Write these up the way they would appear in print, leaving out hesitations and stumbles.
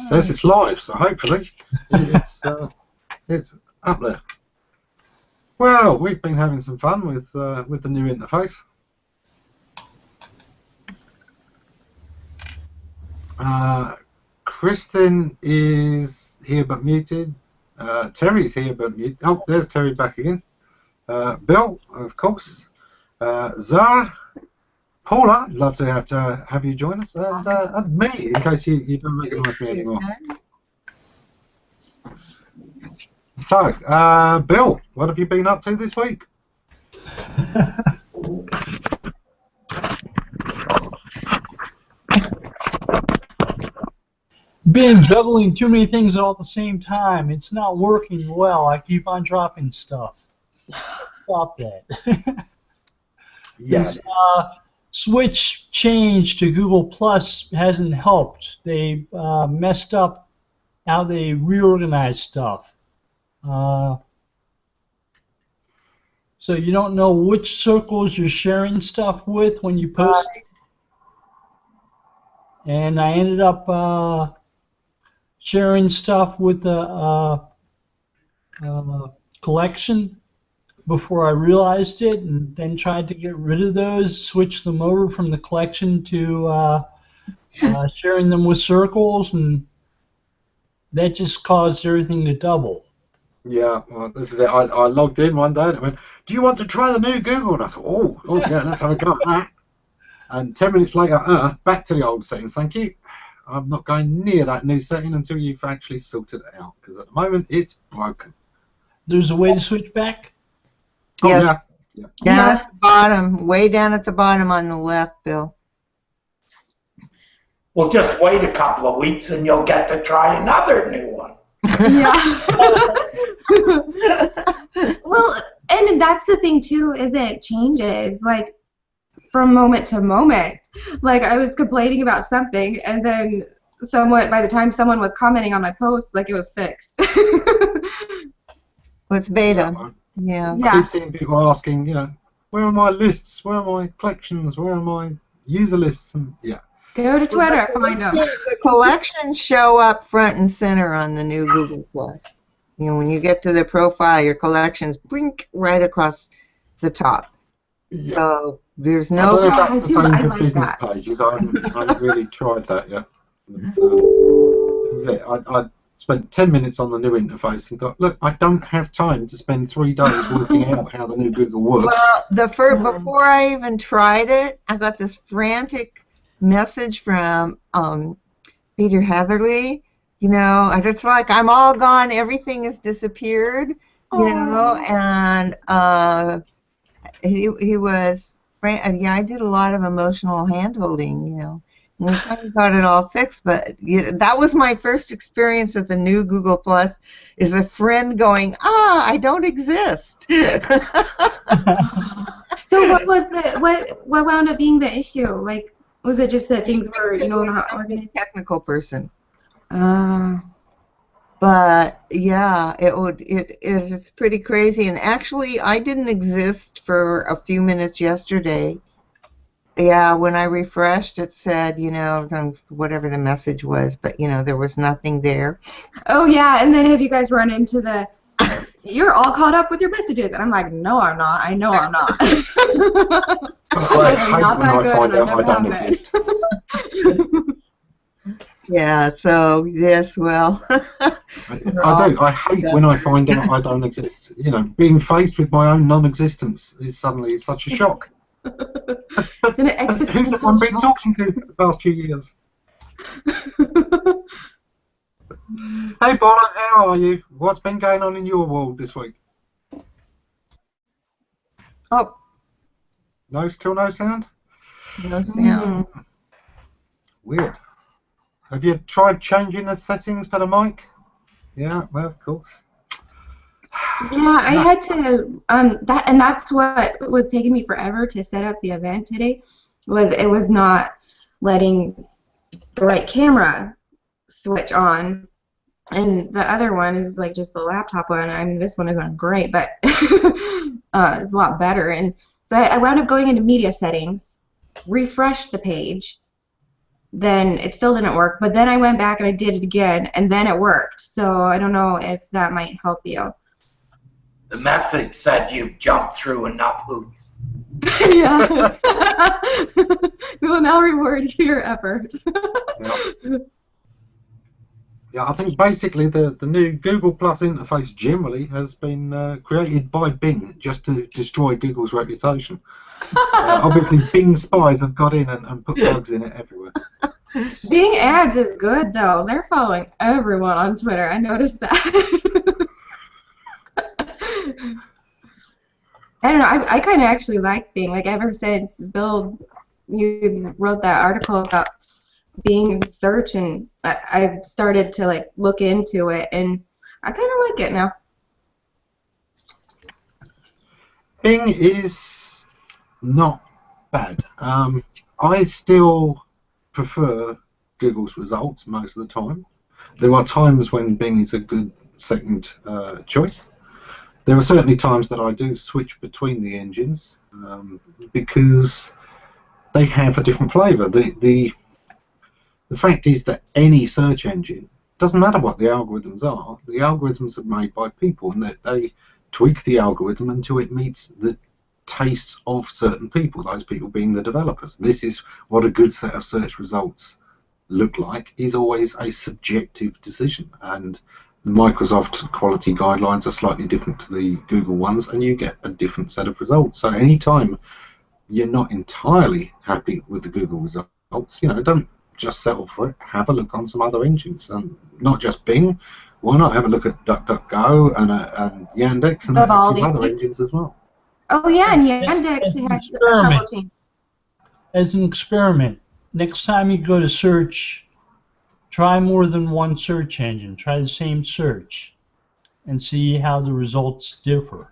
says it's live, so hopefully it's up there. Well, we've been having some fun with the new interface. Kristin is here but muted. Terry's here but muted. Oh, there's Terry back again. Bill, of course. Zara, Paula, I'd love to have you join us, and me, in case you don't recognise me anymore. So, Bill, what have you been up to this week? Been juggling too many things all at the same time. It's not working well. I keep on dropping stuff. Stop that. This switch change to Google Plus hasn't helped. They messed up how they reorganize stuff. So you don't know which circles you're sharing stuff with when you post. And I ended up sharing stuff with the collection before I realized it, and then tried to get rid of those, switch them over from the collection to sharing them with circles, and that just caused everything to double. Yeah, well, this is it. I logged in one day and it went, "Do you want to try the new Google?" And I thought, oh yeah, let's have a go at that. And 10 minutes later, back to the old settings, thank you. I'm not going near that new setting until you've actually sorted it out, because at the moment it's broken. There's a way to switch back? Oh, yeah. Down at the bottom, way down at the bottom on the left, Bill. Well, just wait a couple of weeks and you'll get to try another new one. Yeah. Well, and that's the thing too, is it changes like from moment to moment. Like I was complaining about something, and then by the time someone was commenting on my post, like it was fixed. Well, it's beta. Yeah. I keep seeing people asking, where are my lists? Where are my collections? Where are my user lists? And go to Twitter, find them. The collections show up front and center on the new Google Plus. When you get to the profile, your collections blink right across the top. Yeah. So there's no. I don't know if that's the same with business pages. I haven't really tried that yet. But, this is it. I spent 10 minutes on the new interface and thought, look, I don't have time to spend 3 days working out how the new Google works. Well, before I even tried it, I got this frantic message from Peter Hatherley. I just like, I'm all gone, everything has disappeared, and he was, I did a lot of emotional hand-holding, and we kind of got it all fixed, but that was my first experience at the new Google Plus, is a friend going, I don't exist. So what wound up being the issue? Like, was it just that things were, not organized? Technical person. But yeah, it's pretty crazy. And actually, I didn't exist for a few minutes yesterday. Yeah, when I refreshed, it said, whatever the message was, but there was nothing there. Oh yeah, and then have you guys run into you're all caught up with your messages, and I'm like, no, I'm not. I know I'm not. I hate when I find out I don't exist. Yeah, so, yes, well. I do. I hate when I find out I don't exist. Being faced with my own non-existence is suddenly such a shock. It's an existential who's everyone been talking to for the past few years? Hey, Bono, how are you? What's been going on in your world this week? Oh. Still no sound? No sound. Weird. Have you tried changing the settings for the mic? Yeah, well, of course. Yeah, I had to, and that's what was taking me forever to set up the event today, it was not letting the right camera switch on, and the other one is like just the laptop one. This one isn't great, but it's a lot better, and so I wound up going into media settings, refreshed the page, then it still didn't work. But then I went back and I did it again, and then it worked. So I don't know if that might help you. The message said you've jumped through enough hoops. Yeah. We will now reward your effort. Yeah. Yeah, I think basically the new Google Plus interface generally has been created by Bing just to destroy Google's reputation. Obviously, Bing spies have got in and put bugs in it everywhere. Bing ads is good though. They're following everyone on Twitter. I noticed that. I don't know. I kind of actually like Bing. Like ever since Bill, you wrote that article about Bing search, and I've started to like look into it, and I kind of like it now. Bing is not bad. I still prefer Google's results most of the time. There are times when Bing is a good second choice. There are certainly times that I do switch between the engines because they have a different flavour. The fact is that any search engine, doesn't matter what the algorithms are made by people, and that they tweak the algorithm until it meets the tastes of certain people, those people being the developers. This is what a good set of search results look like, is always a subjective decision, and the Microsoft quality guidelines are slightly different to the Google ones, and you get a different set of results. So anytime you're not entirely happy with the Google results, don't just settle for it. Have a look on some other engines, and not just Bing. Why not have a look at DuckDuckGo and Yandex and a few other engines as well? Oh yeah, and Yandex has a couple changes. As an experiment, next time you go to search, try more than one search engine. Try the same search and see how the results differ.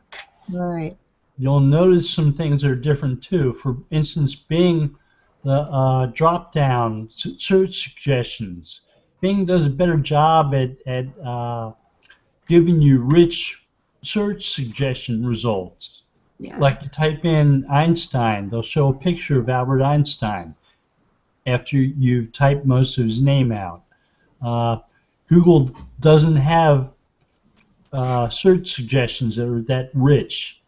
Right. You'll notice some things that are different too. For instance, Bing, the drop-down search suggestions. Bing does a better job at giving you rich search suggestion results. Yeah. Like you type in Einstein, they'll show a picture of Albert Einstein after you've typed most of his name out. Google doesn't have search suggestions that are that rich.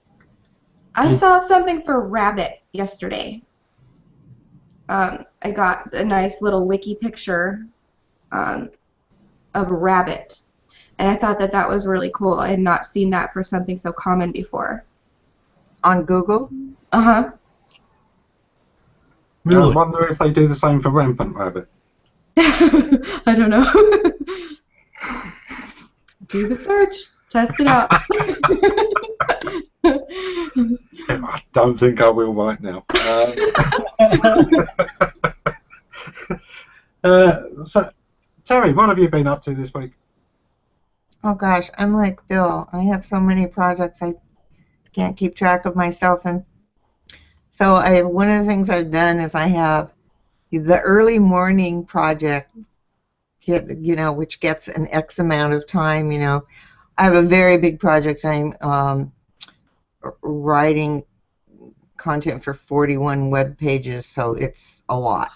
I saw something for rabbit yesterday. I got a nice little wiki picture of a rabbit, and I thought that was really cool. I had not seen that for something so common before. On Google? Uh-huh. Really? I wonder if they do the same for rampant rabbit. I don't know. Do the search. Test it out. I don't think I will right now. So, Terry, what have you been up to this week? Oh gosh, I'm like Bill. I have so many projects I can't keep track of myself, and so one of the things I've done is I have the early morning project, which gets an X amount of time. I have a very big project. I'm writing content for 41 web pages, so it's a lot.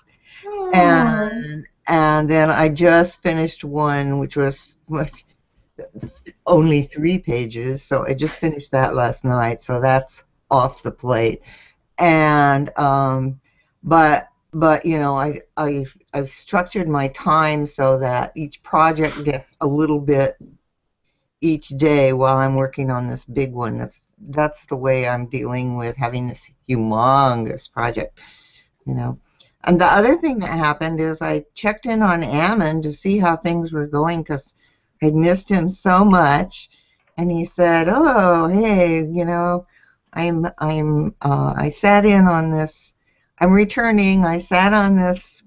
And then I just finished one which was only 3 pages, so I just finished that last night, so that's off the plate. And but I've structured my time so that each project gets a little bit each day while I'm working on this big one. That's the way I'm dealing with having this humongous project, And the other thing that happened is I checked in on Ammon to see how things were going because I'd missed him so much, and he said, "Oh, hey, I sat in on this. I'm returning. I sat on this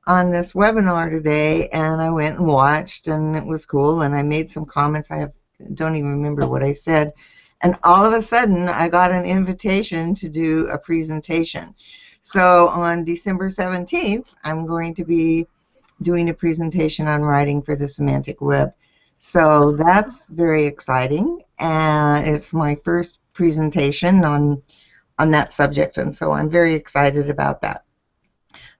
webinar today, and I went and watched, and it was cool. And I made some comments. I don't even remember what I said, and all of a sudden, I got an invitation to do a presentation. So on December 17th, I'm going to be doing a presentation on writing for the semantic web. So that's very exciting, and it's my first presentation on that subject, and so I'm very excited about that.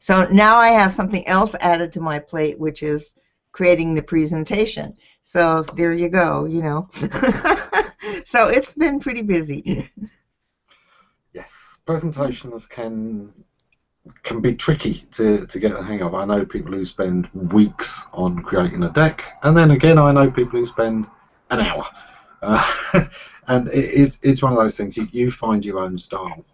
So now I have something else added to my plate, which is creating the presentation. So there you go, you know. So it's been pretty busy. Yes, presentations can be tricky to get the hang of. I know people who spend weeks on creating a deck, and then again I know people who spend an hour. And it's one of those things, you find your own style.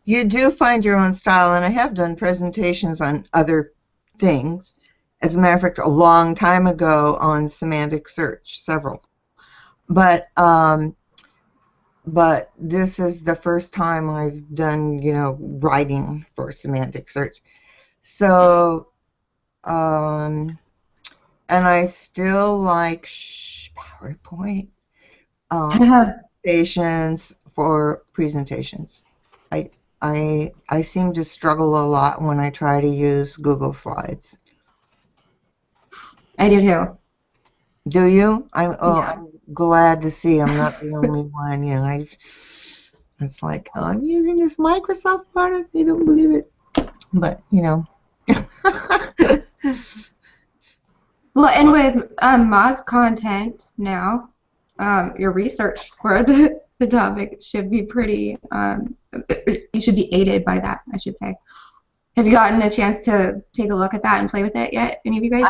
You do find your own style, and I have done presentations on other things. As a matter of fact, a long time ago on semantic search, several. But this is the first time I've done, you know, writing for semantic search. So, and I still like PowerPoint presentations for presentations. I seem to struggle a lot when I try to use Google Slides. I do too. Do you? Yeah. I'm glad to see I'm not the only one. You know, it's like, oh, I'm using this Microsoft product. They don't believe it. But you know. Well, and with Moz content now, your research for the topic should be pretty. You should be aided by that, I should say. Have you gotten a chance to take a look at that and play with it yet? Any of you guys?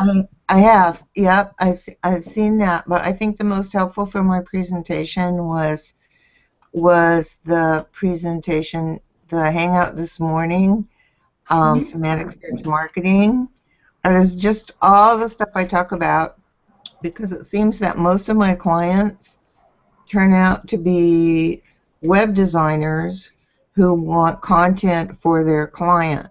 I have. Yep, I've seen that. But I think the most helpful for my presentation was the presentation, the Hangout this morning, semantic search marketing. It is just all the stuff I talk about, because it seems that most of my clients turn out to be web designers who want content for their client.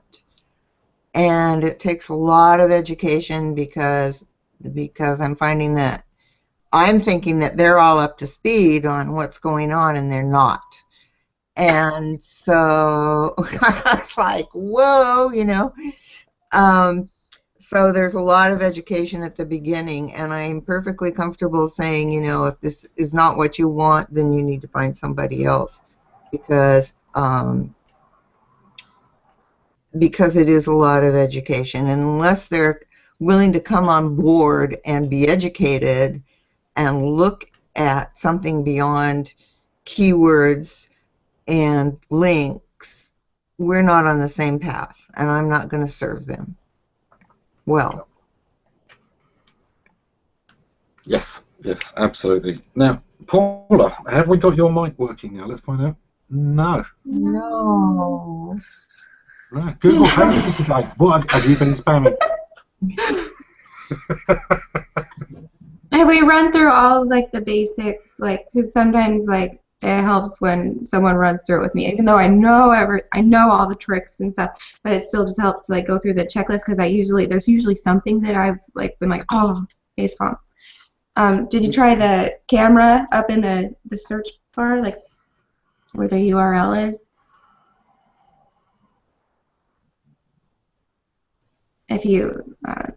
And it takes a lot of education because I'm finding that I'm thinking that they're all up to speed on what's going on, and they're not. And so I was like, whoa, you know. So there's a lot of education at the beginning, and I'm perfectly comfortable saying, you know, if this is not what you want, then you need to find somebody else, because it is a lot of education. And unless they're willing to come on board and be educated and look at something beyond keywords and links, we're not on the same path, and I'm not going to serve them well. Yes, absolutely. Now, Paula, have we got your mic working now? Let's find out. No. No. No. Google hates you today. What have you been spamming? Have we run through all like the basics? Like, because sometimes like it helps when someone runs through it with me, even though I know all the tricks and stuff, but it still just helps to like go through the checklist, because there's usually something that I've like been like, oh, facepalm. Did you try the camera up in the search bar, like where the URL is? If you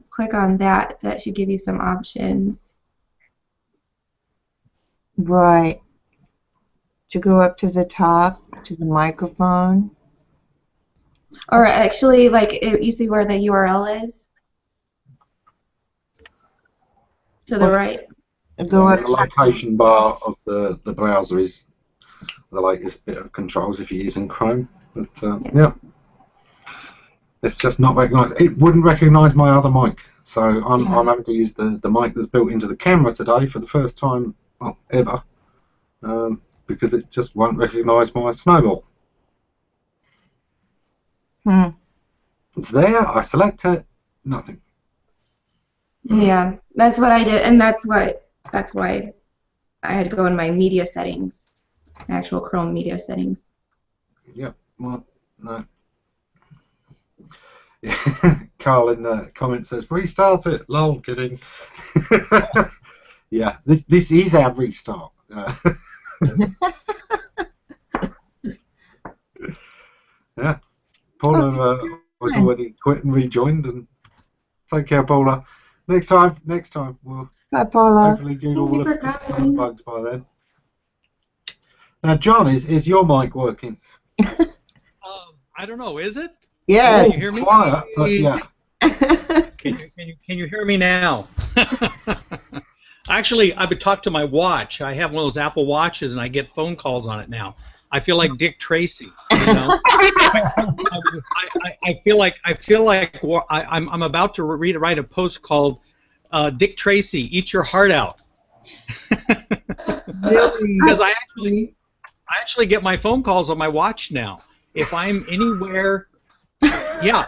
click on that, that should give you some options. Right. To go up to the top, to the microphone. Or actually, like, you see where the URL is? To the right. Go up. The location bar of the browser is the latest bit of controls if you're using Chrome. But, yeah. It's just not recognised. It wouldn't recognise my other mic. So I'm having to use the mic that's built into the camera today for the first time ever. Because it just won't recognise my snowball. It's there, I select it, nothing. Yeah, that's what I did, and that's why I had to go in my media settings, actual Chrome media settings. Yeah, well, no. Carl in the comments says, restart it, lol, kidding. Yeah, this is our restart. Yeah, Paula was already quit and rejoined, and take care, Paula. Next time we'll Bye, Paula. hopefully Google will have fixed some bugs by then. Now, John, is your mic working? I don't know. Is it? Yes. Can you hear me? Quiet, but yeah. Can you hear me now? Actually, I would talk to my watch. I have one of those Apple Watches, and I get phone calls on it now. I feel like Dick Tracy. You know? I feel like I'm about to write a post called "Dick Tracy, Eat Your Heart Out." Because I actually get my phone calls on my watch now. If I'm anywhere, yeah,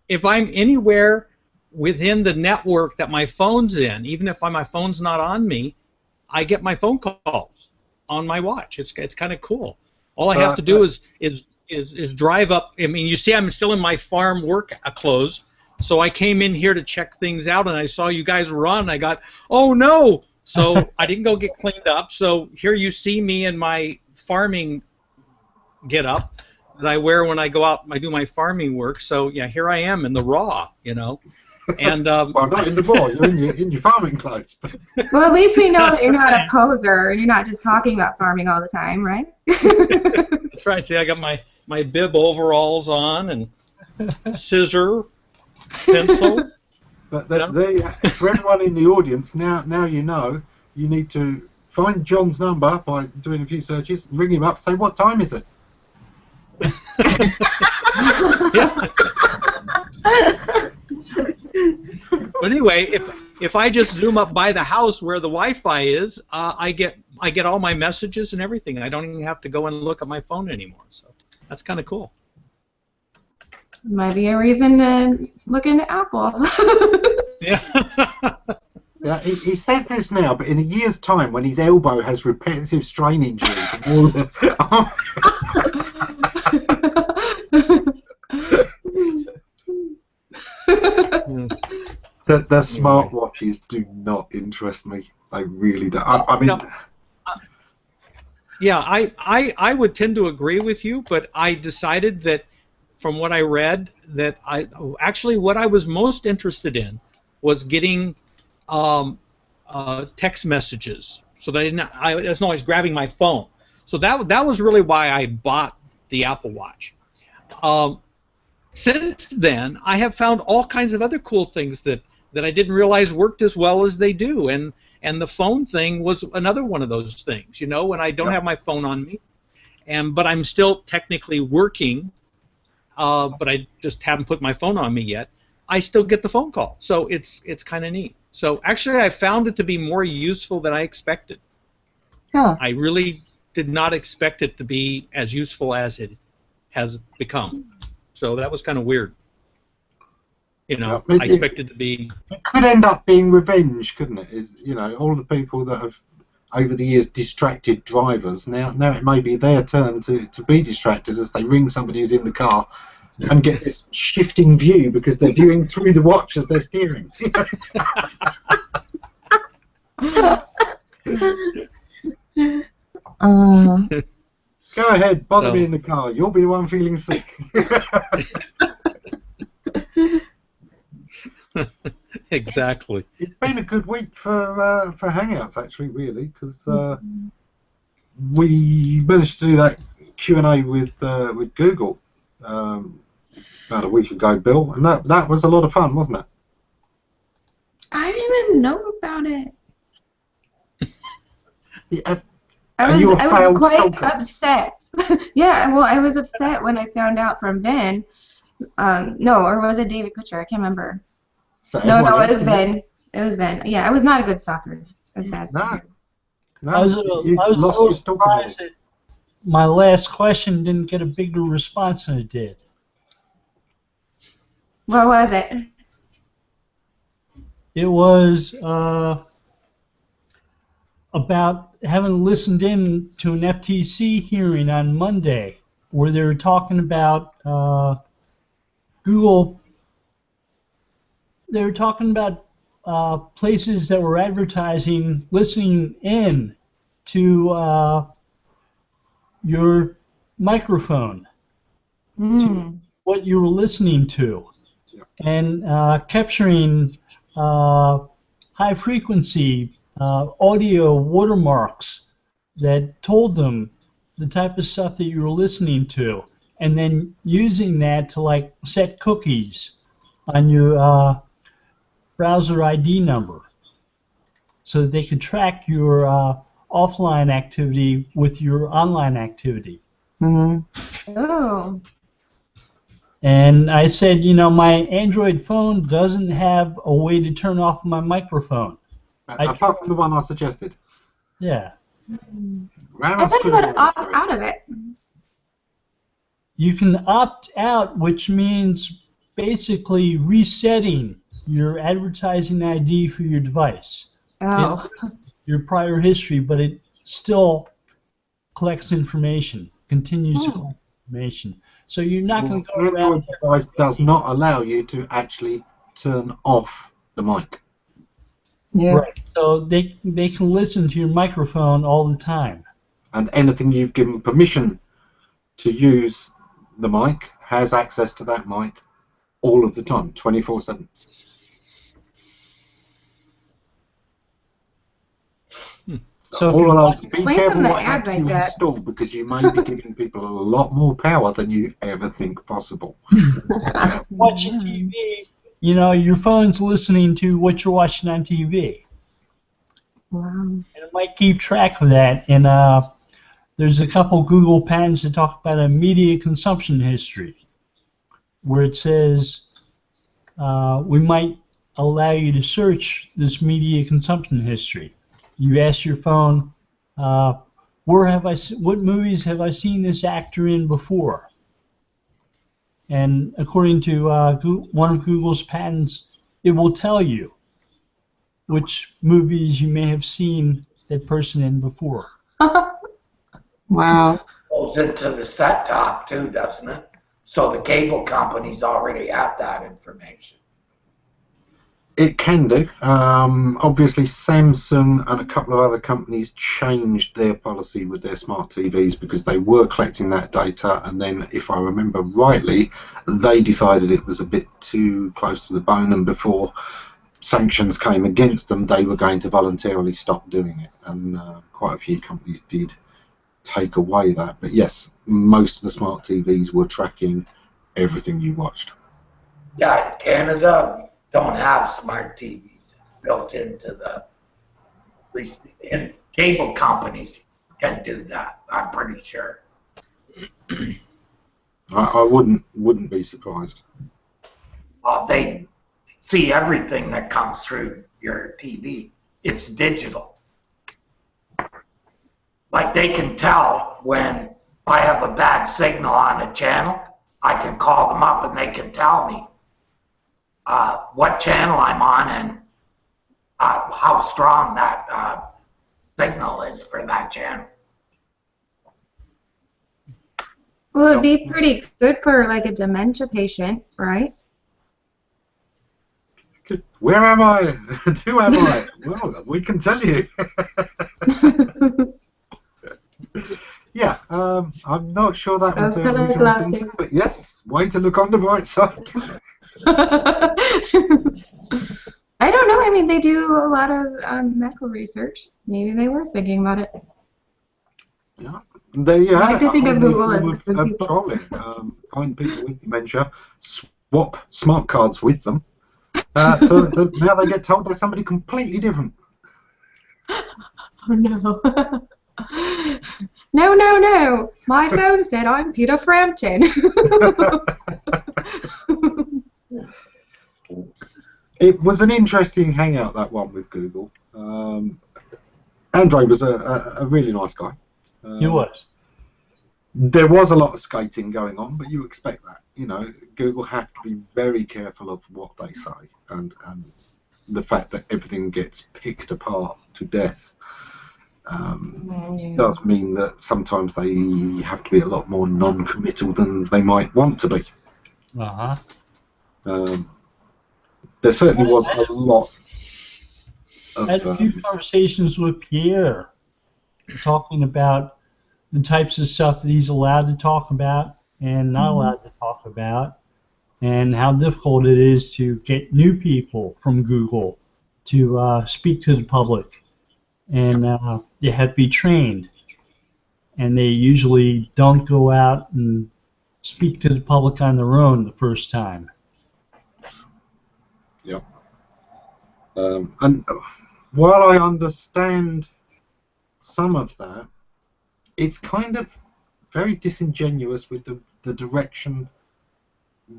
if I'm anywhere within the network that my phone's in, even if my phone's not on me, I get my phone calls on my watch. It's kind of cool. All I have to do is drive up. I mean, you see, I'm still in my farm work clothes, so I came in here to check things out, and I saw you guys were on. And I got, oh no! So I didn't go get cleaned up. So here you see me in my farming get up that I wear when I go out and I do my farming work. So yeah, here I am in the raw, you know. And well, not in the raw. You're in your farming clothes. Well, at least we know that you're not a poser and you're not just talking about farming all the time, right? That's right. See, I got my bib overalls on and scissor, pencil. But for everyone in the audience, now you know you need to find John's number by doing a few searches, ring him up, say, what time is it? But anyway, if I just zoom up by the house where the Wi-Fi is, I get all my messages and everything. I don't even have to go and look at my phone anymore. So that's kind of cool. Might be a reason to look into Apple. Yeah. Yeah, he says this now, but in a year's time, when his elbow has repetitive strain injuries from all the... the smartwatches do not interest me. They really don't. I mean... Yeah, I would tend to agree with you, but I decided that from what I read, that actually what I was most interested in was getting text messages, so that I wasn't always grabbing my phone. So that was really why I bought the Apple Watch. Since then, I have found all kinds of other cool things that I didn't realize worked as well as they do, and the phone thing was another one of those things. You know, when I don't have my phone on me, but I'm still technically working, but I just haven't put my phone on me yet, I still get the phone call. So it's kind of neat. So actually, I found it to be more useful than I expected. Huh. I really did not expect it to be as useful as it has become. So that was kind of weird. You know, I expected it to be... It could end up being revenge, couldn't it? You know, all the people that have, over the years, distracted drivers, now it may be their turn to be distracted as they ring somebody who's in the car and get this shifting view because they're viewing through the watch as they're steering. Go ahead, bother me in the car. You'll be the one feeling sick. Exactly. It's been a good week for Hangouts, actually, really, because we managed to do that Q&A with Google about a week ago, Bill, and that was a lot of fun, wasn't it? I didn't even know about it. Yeah. I was quite upset. Yeah, well, I was upset when I found out from Ben. No, or was it David Kutcher? I can't remember. So no, it was Ben. It was Ben. Yeah, I was not a good stalker. As bad as I was a little surprised that my last question didn't get a bigger response than it did. What was it? It was about having listened in to an FTC hearing on Monday where they were talking about Google. They were talking about places that were advertising listening in to your microphone, to what you were listening to, and capturing high frequency audio watermarks that told them the type of stuff that you were listening to. and then using that to like set cookies on your browser ID number, so that they could track your offline activity with your online activity. Mm-hmm. Oh. And I said, you know, my Android phone doesn't have a way to turn off my microphone. Apart from the one I suggested. Yeah. I thought you would opt out of it. You can opt out, which means basically resetting your advertising ID for your device. Oh. Your prior history, but it still collects information, continues to collect information. So you're not going to go around. Android device does not allow you to actually turn off the mic. Yeah. Right. So they can listen to your microphone all the time. And anything you've given permission to use the mic has access to that mic all of the time, 24/7. So all of those, be Explain careful some of the what ads apps I you get. install, because you may be giving people a lot more power than you ever think possible. watching TV, you know, your phone's listening to what you're watching on TV. Wow. And it might keep track of that. And there's a couple Google patents that talk about a media consumption history, where it says we might allow you to search this media consumption history. You ask your phone, what movies have I seen this actor in before? And according to one of Google's patents, it will tell you which movies you may have seen that person in before. Wow. Goes into the set top too, doesn't it? So the cable companies already have that information. It can do. Obviously, Samsung and a couple of other companies changed their policy with their smart TVs because they were collecting that data, and then, if I remember rightly, they decided it was a bit too close to the bone, and before sanctions came against them, they were going to voluntarily stop doing it. And quite a few companies did take away that. But yes, most of the smart TVs were tracking everything you watched. Yeah, in Canada, don't have smart TVs built into the, at least in cable companies can do that, I'm pretty sure. I wouldn't be surprised. Well, they see everything that comes through your TV. It's digital. Like, they can tell when I have a bad signal on a channel. I can call them up and they can tell me what channel I'm on and how strong that signal is for that channel. Well, it'd be pretty good for like a dementia patient, right? Where am I? And who am I? Well, we can tell you. Yeah, I'm not sure that was the original thing, but yes, way to look on the bright side. I don't know. I mean, they do a lot of medical research. Maybe they were thinking about it. Yeah, there you have I it. like to think of Google as Of good people. trolling. Find people with dementia, swap smart cards with them, so that now they get told they're somebody completely different. Oh no. No. My phone said I'm Peter Frampton. It was an interesting hangout, that one with Google. Andre was a really nice guy. He was. There was a lot of skating going on, but you expect that. You know, Google have to be very careful of what they say, and the fact that everything gets picked apart to death does mean that sometimes they have to be a lot more non-committal than they might want to be. There certainly was a lot of... I had a few conversations with Pierre talking about the types of stuff that he's allowed to talk about and not allowed to talk about, and how difficult it is to get new people from Google to speak to the public. And they have to be trained. And they usually don't go out and speak to the public on their own the first time. Yep. And while I understand some of that, it's kind of very disingenuous with the direction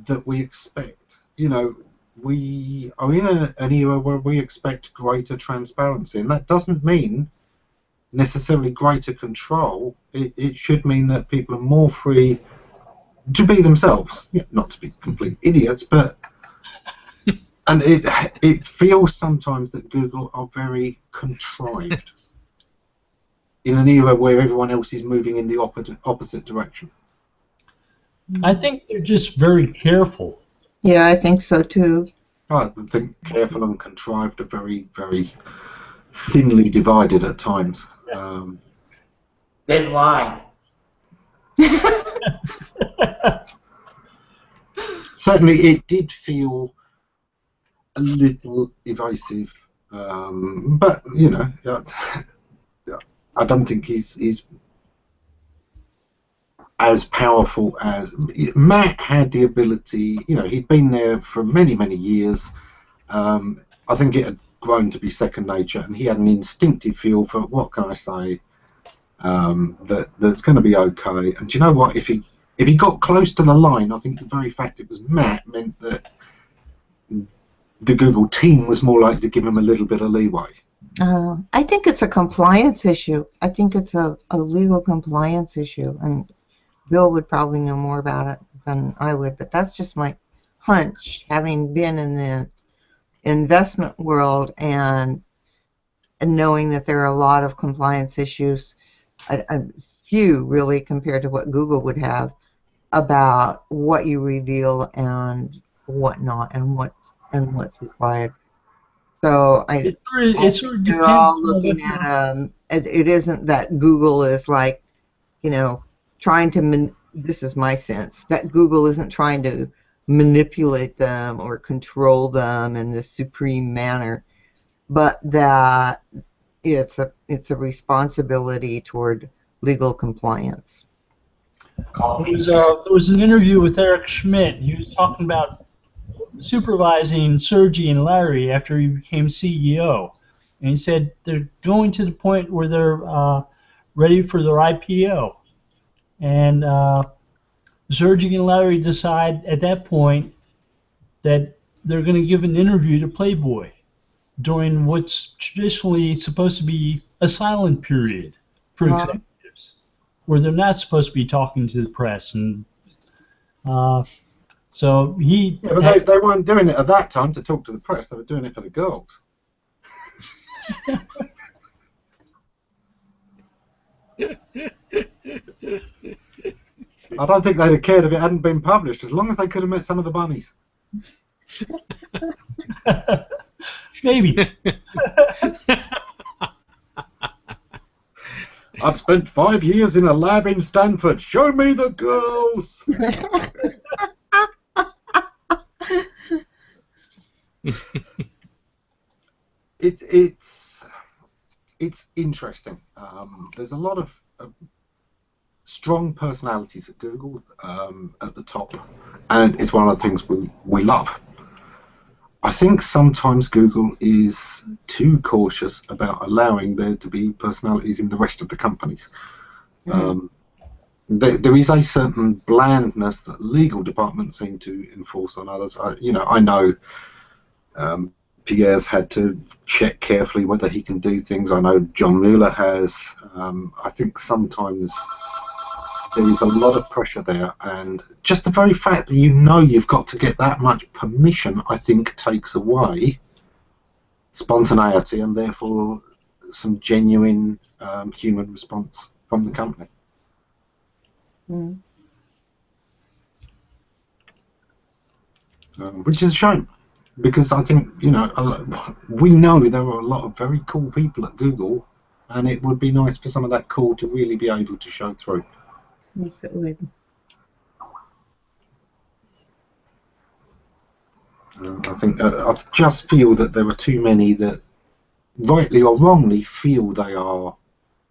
that we expect. You know, we are in an era where we expect greater transparency, and that doesn't mean necessarily greater control. It should mean that people are more free to be themselves, not to be complete idiots, but and it feels sometimes that Google are very contrived in an era where everyone else is moving in the opposite direction. I think they're just very careful. Yeah, I think so too. I think careful and contrived are very, very thinly divided at times. Thin line. Certainly, it did feel a little evasive, but you know, I don't think he's as powerful as Matt had the ability. You know, he'd been there for many, many years. I think it had grown to be second nature, and he had an instinctive feel for what can I say that's going to be okay. And do you know what? If he got close to the line, I think the very fact it was Matt meant that the Google team was more likely to give him a little bit of leeway. I think it's a compliance issue. I think it's a legal compliance issue, and Bill would probably know more about it than I would, but that's just my hunch, having been in the investment world and knowing that there are a lot of compliance issues, a few really compared to what Google would have, about what you reveal and what not, and what's required. So It sort of you're depends all on looking what at it isn't that Google is like, you know, trying to this is my sense, that Google isn't trying to manipulate them or control them in this supreme manner, but that it's a responsibility toward legal compliance. There was an interview with Eric Schmidt. He was talking about supervising Sergey and Larry after he became CEO, and he said they're going to the point where they're ready for their IPO, and Sergey and Larry decide at that point that they're going to give an interview to Playboy during what's traditionally supposed to be a silent period for executives, where they're not supposed to be talking to the press. And so he... Yeah, but they weren't doing it at that time to talk to the press. They were doing it for the girls. I don't think they'd have cared if it hadn't been published, as long as they could have met some of the bunnies. Maybe. I've spent 5 years in a lab in Stanford. Show me the girls! It's interesting. There's a lot of strong personalities at Google at the top, and it's one of the things we love. I think sometimes Google is too cautious about allowing there to be personalities in the rest of the companies. There is a certain blandness that legal departments seem to enforce on others. I know Pierre's had to check carefully whether he can do things. I know John Mueller has. I think sometimes there is a lot of pressure there, and just the very fact that you've got to get that much permission, I think, takes away spontaneity and therefore some genuine human response from the company. Which is a shame, because I think, we know there are a lot of very cool people at Google, and it would be nice for some of that cool to really be able to show through. Yes, it would. I just feel that there are too many that, rightly or wrongly, feel they are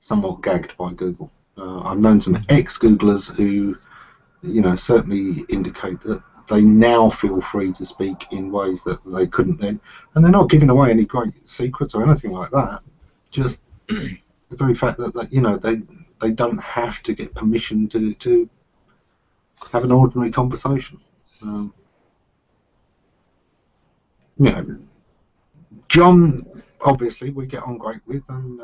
somewhat gagged by Google. I've known some ex-Googlers who, certainly indicate that they now feel free to speak in ways that they couldn't then, and they're not giving away any great secrets or anything like that. Just the very fact that they don't have to get permission to have an ordinary conversation. John, obviously, we get on great with, and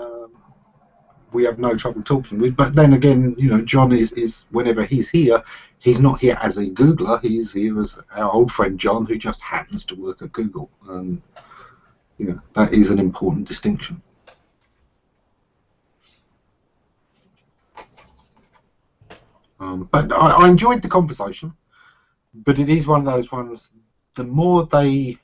we have no trouble talking with. But then again, John is whenever he's here, he's not here as a Googler. He's here as our old friend John, who just happens to work at Google, and that is an important distinction. But I enjoyed the conversation, but it is one of those ones, the more they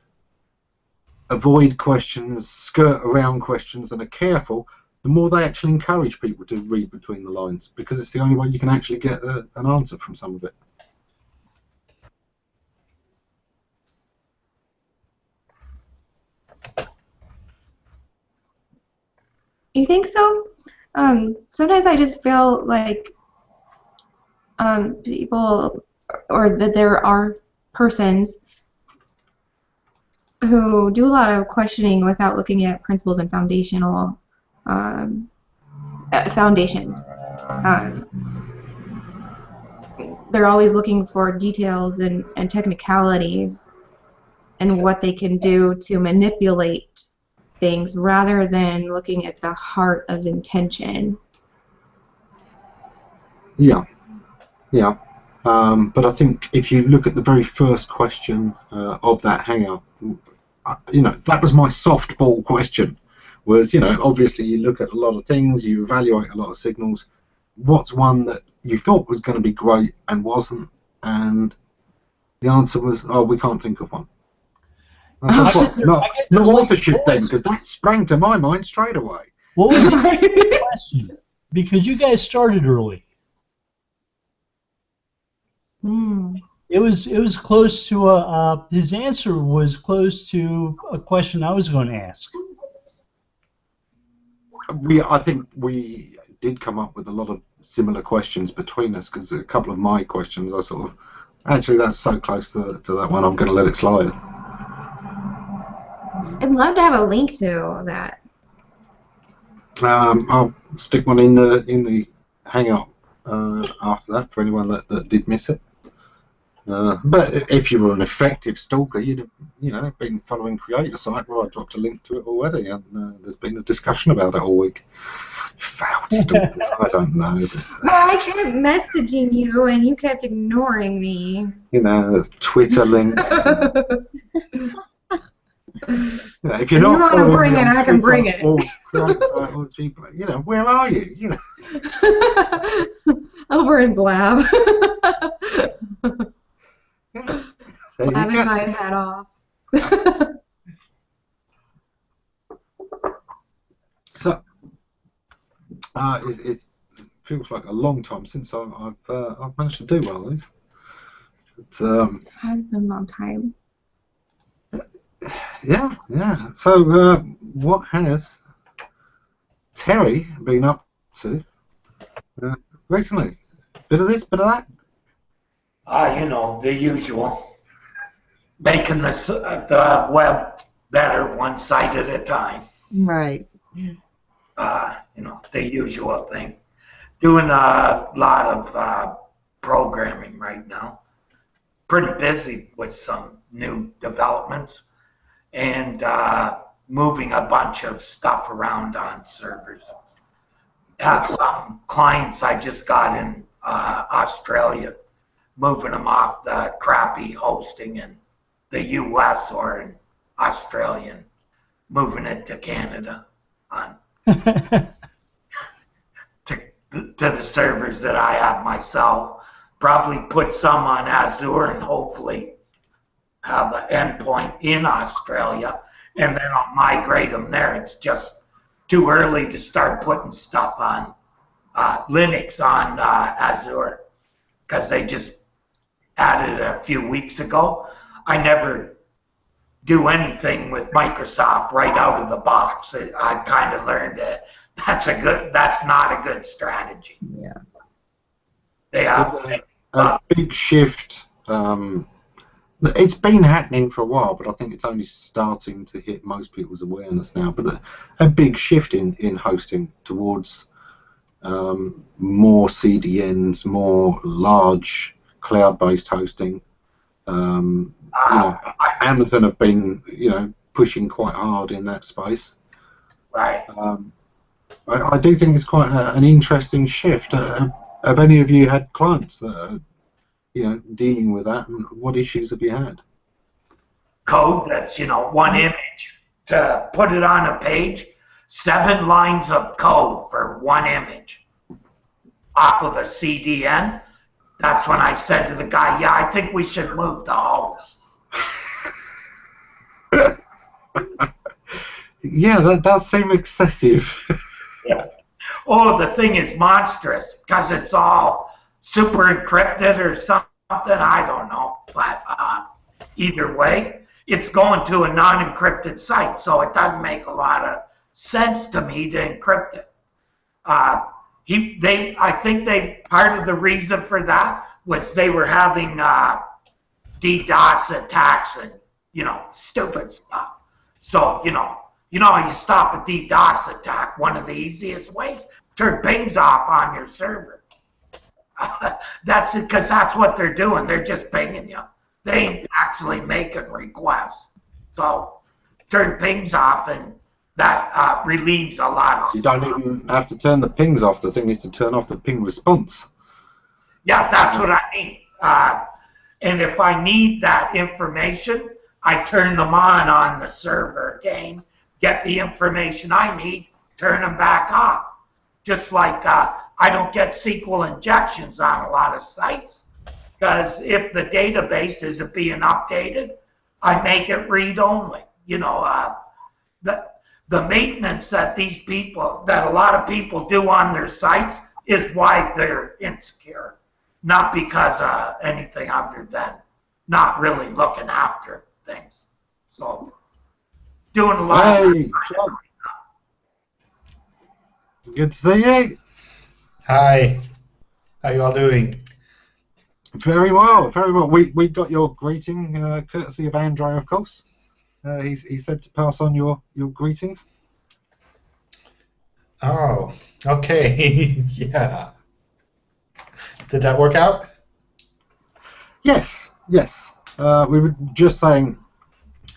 avoid questions, skirt around questions, and are careful, the more they actually encourage people to read between the lines, because it's the only way you can actually get an answer from some of it. You think so? Sometimes I just feel like people, or that there are persons who do a lot of questioning without looking at principles and foundational foundations. They're always looking for details and technicalities and what they can do to manipulate things rather than looking at the heart of intention. Yeah. But I think if you look at the very first question of that hangout, that was my softball question. Was, obviously you look at a lot of things, you evaluate a lot of signals. What's one that you thought was going to be great and wasn't? And the answer was, we can't think of one. I thought, not authorship then, because that sprang to my mind straight away. What was the question? Because you guys started early. It was close to his answer was close to a question I was going to ask. I think we did come up with a lot of similar questions between us, because a couple of my questions I sort of, actually that's so close to that one, I'm going to let it slide. I'd love to have a link to that. I'll stick one in the hangout after that for anyone that did miss it. But if you were an effective stalker, you'd have, been following Creator Site, where I dropped a link to it already, and there's been a discussion about it all week. Foul stalkers, I don't know. Well, I kept messaging you, and you kept ignoring me. There's Twitter links. If you're not want to bring it, I can bring it. Or Creator Site, or G, where are you? Over in Blab. Having my hat off. So, it feels like a long time since I've managed to do one of these. It has been a long time. Yeah. So, what has Terry been up to recently? Bit of this, bit of that? The usual. Making the web better one site at a time. Right. The usual thing. Doing a lot of programming right now. Pretty busy with some new developments and moving a bunch of stuff around on servers. Have some clients I just got in Australia, moving them off the crappy hosting in the US or in Australian, moving it to Canada on to the servers that I have myself. Probably put some on Azure and hopefully have an endpoint in Australia, and then I'll migrate them there. It's just too early to start putting stuff on Linux on Azure, because they just added it a few weeks ago. I never do anything with Microsoft right out of the box. I kind of learned that that's not a good strategy. Yeah. They have a big shift. It's been happening for a while, but I think it's only starting to hit most people's awareness now. But a big shift in hosting towards more CDNs, more large cloud-based hosting. Amazon have been, pushing quite hard in that space. Right. I do think it's quite an interesting shift. Have any of you had clients that are, dealing with that, and what issues have you had? Code that's, one image. To put it on a page, 7 lines of code for one image off of a CDN. That's when I said to the guy, yeah, I think we should move the host. Yeah, that does seem excessive. Yeah. Oh, the thing is monstrous because it's all super encrypted or something. I don't know. But either way, it's going to a non-encrypted site, so it doesn't make a lot of sense to me to encrypt it. I think part of the reason for that was they were having DDoS attacks and stupid stuff. So you stop a DDoS attack. One of the easiest ways, turn pings off on your server. That's it, because that's what they're doing. They're just pinging you. They ain't actually making requests. So turn pings off, and that relieves a lot of. You don't even have to turn the pings off. The thing is to turn off the ping response. Yeah, that's what I mean. And if I need that information, I turn them on the server again, get the information I need, turn them back off. Just like I don't get SQL injections on a lot of sites, because if the database isn't being updated, I make it read-only. The maintenance that a lot of people do on their sites is why they're insecure, not because of anything other than not really looking after things. So doing a lot of good to see you. Hi. How you all doing? Very well, very well. We got your greeting, courtesy of Andre, of course. He said to pass on your greetings. Oh, okay. Yeah. Did that work out? Yes. We were just saying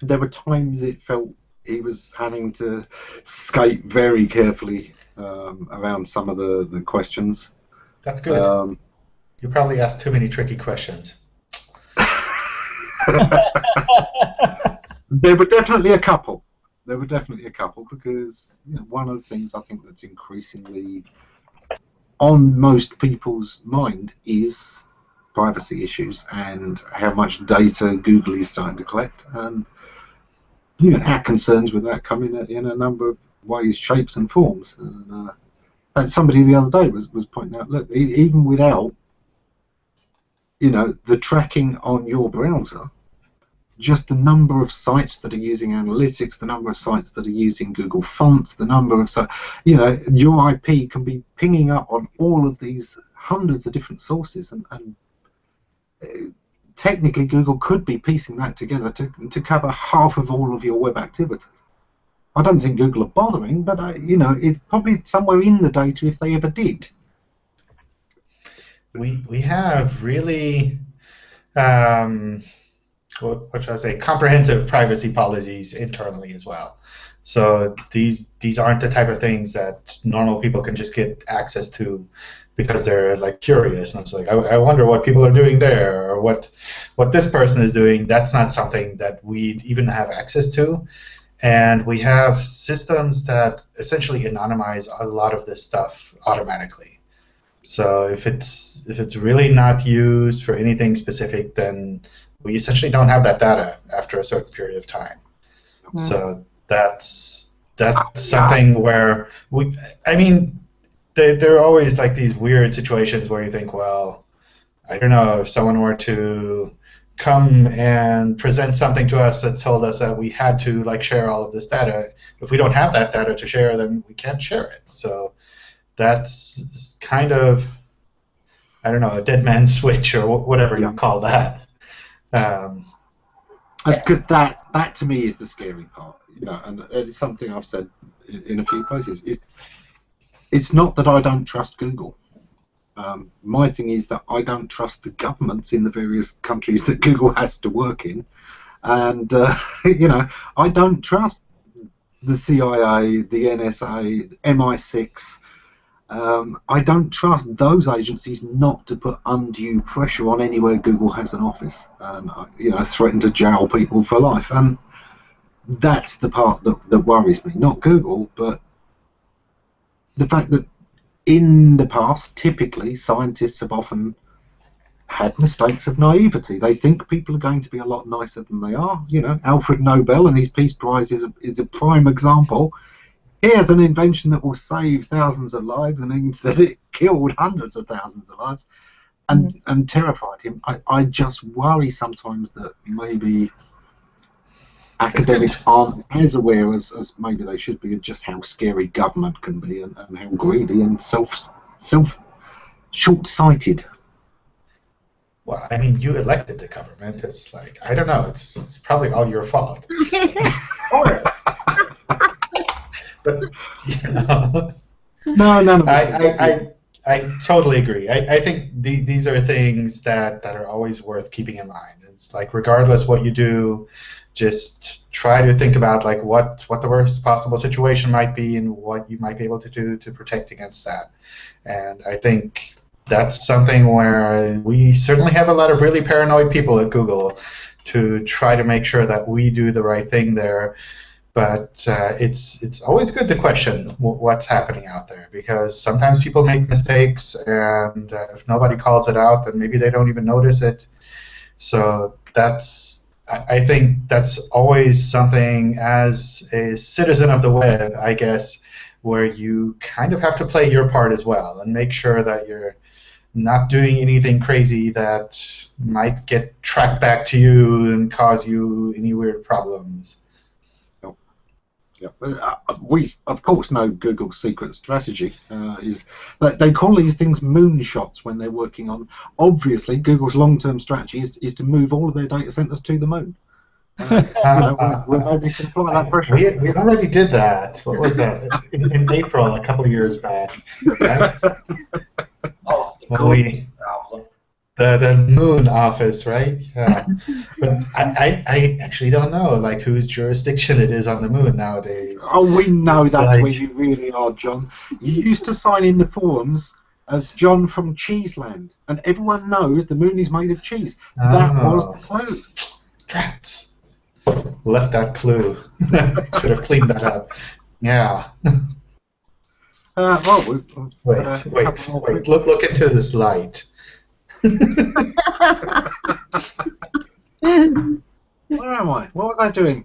there were times it felt he was having to skate very carefully around some of the questions. That's good. You probably asked too many tricky questions. There were definitely a couple. Because one of the things I think that's increasingly on most people's mind is privacy issues and how much data Google is starting to collect, and our concerns with that come in a number of ways, shapes, and forms. And somebody the other day was pointing out, look, even without the tracking on your browser, just the number of sites that are using analytics, the number of sites that are using Google Fonts, the number of sites, your IP can be pinging up on all of these hundreds of different sources, and technically Google could be piecing that together to cover half of all of your web activity. I don't think Google are bothering, but it's probably somewhere in the data if they ever did. We have really what should I say, comprehensive privacy policies internally as well. So these aren't the type of things that normal people can just get access to because they're like curious. And it's like, I wonder what people are doing there, or what this person is doing. That's not something that we even have access to. And we have systems that essentially anonymize a lot of this stuff automatically. So if it's really not used for anything specific, then we essentially don't have that data after a certain period of time. Mm-hmm. So that's something where there are always like these weird situations where you think, well, I don't know, if someone were to come and present something to us that told us that we had to share all of this data. If we don't have that data to share, then we can't share it. So that's kind of I don't know, a dead man's switch or whatever you call that. Because that to me is the scary part, and it's something I've said in a few places. It's not that I don't trust Google. My thing is that I don't trust the governments in the various countries that Google has to work in, and I don't trust the CIA, the NSA, MI6. I don't trust those agencies not to put undue pressure on anywhere Google has an office, and threaten to jail people for life. And that's the part that worries me. Not Google, but the fact that in the past, typically, scientists have often had mistakes of naivety. They think people are going to be a lot nicer than they are. Alfred Nobel and his Peace Prize is a prime example. Here's an invention that will save thousands of lives, and instead it killed hundreds of thousands of lives and terrified him. I just worry sometimes that maybe academics aren't as aware as maybe they should be of just how scary government can be and how greedy and self short-sighted. Well, I mean, you elected the government. It's like, I don't know. It's probably all your fault. But No. I totally agree. I think these are things that are always worth keeping in mind. It's like, regardless what you do, just try to think about like what the worst possible situation might be and what you might be able to do to protect against that. And I think that's something where we certainly have a lot of really paranoid people at Google to try to make sure that we do the right thing there. But it's always good to question what's happening out there, because sometimes people make mistakes, and if nobody calls it out, then maybe they don't even notice it. So I think that's always something as a citizen of the web, I guess, where you kind of have to play your part as well and make sure that you're not doing anything crazy that might get tracked back to you and cause you any weird problems. Yeah. We, of course, know Google's secret strategy is that they call these things moonshots when they're working on. Obviously, Google's long-term strategy is to move all of their data centers to the moon. When they can apply that pressure. We already did that. What was that? In April, a couple of years back. Right? The moon office, right? Yeah. But I actually don't know like whose jurisdiction it is on the moon nowadays. Oh, we know that's where you really are, John. You used to sign in the forums as John from Cheeseland, and everyone knows the moon is made of cheese. That was the clue. Drats. Left that clue. Should have cleaned that up. Yeah. Wait. Look into this light. Where am I? What was I doing?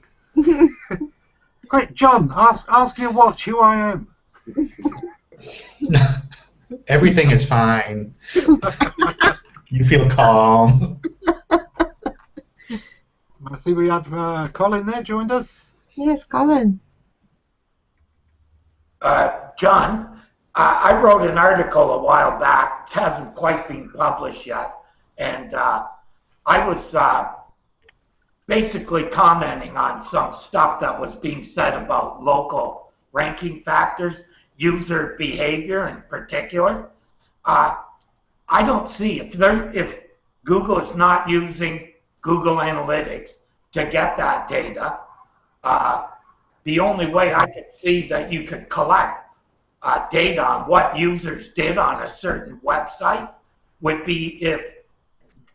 Great, John, ask your watch who I am. Everything is fine. You feel calm. I see we have Colin there joined us. Yes, Colin. John, I wrote an article a while back. It hasn't quite been published yet. And I was basically commenting on some stuff that was being said about local ranking factors, user behavior in particular. I don't see, if Google is not using Google Analytics to get that data, the only way I could see that you could collect data on what users did on a certain website would be if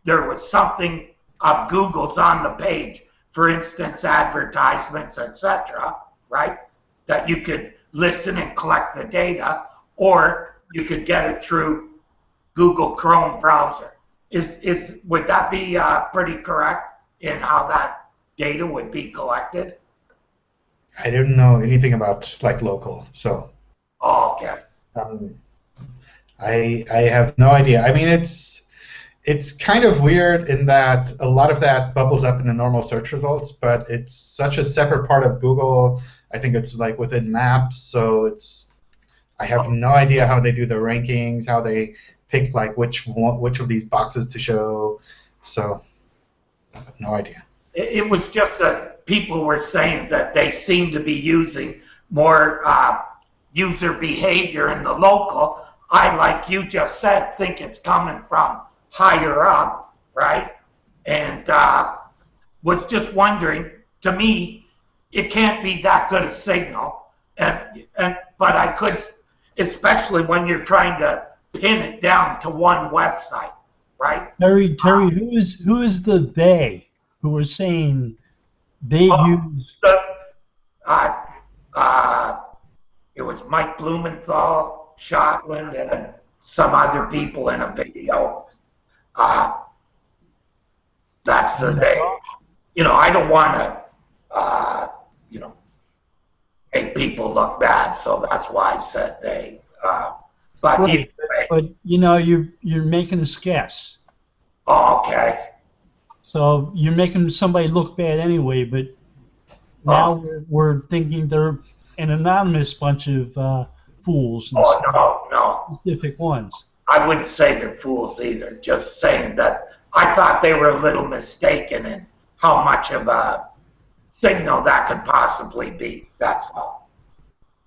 there was something of Google's on the page, for instance, advertisements, etc., right? That you could listen and collect the data, or you could get it through Google Chrome browser. Would that be pretty correct in how that data would be collected? I didn't know anything about like local, so. Oh, okay. I have no idea. I mean, it's kind of weird in that a lot of that bubbles up in the normal search results, but it's such a separate part of Google. I think it's like within Maps, so I have no idea how they do the rankings, how they pick like which of these boxes to show. So I have no idea. It was just that people were saying that they seem to be using more user behavior in the local. I, like you just said, think it's coming from higher up, right? And was just wondering, to me, it can't be that good a signal. But I could, especially when you're trying to pin it down to one website, right? Terry, who is the they who are saying they use? It was Mike Blumenthal, Shotland, and some other people in a video. That's the they. You know, I don't want to, make people look bad, so that's why I said they. But Right, either way. but you know, you're making a guess. Oh, okay. So you're making somebody look bad anyway, but now we're thinking they're an anonymous bunch of fools and No. specific ones. I wouldn't say they're fools either. Just saying that I thought they were a little mistaken in how much of a signal that could possibly be. That's all.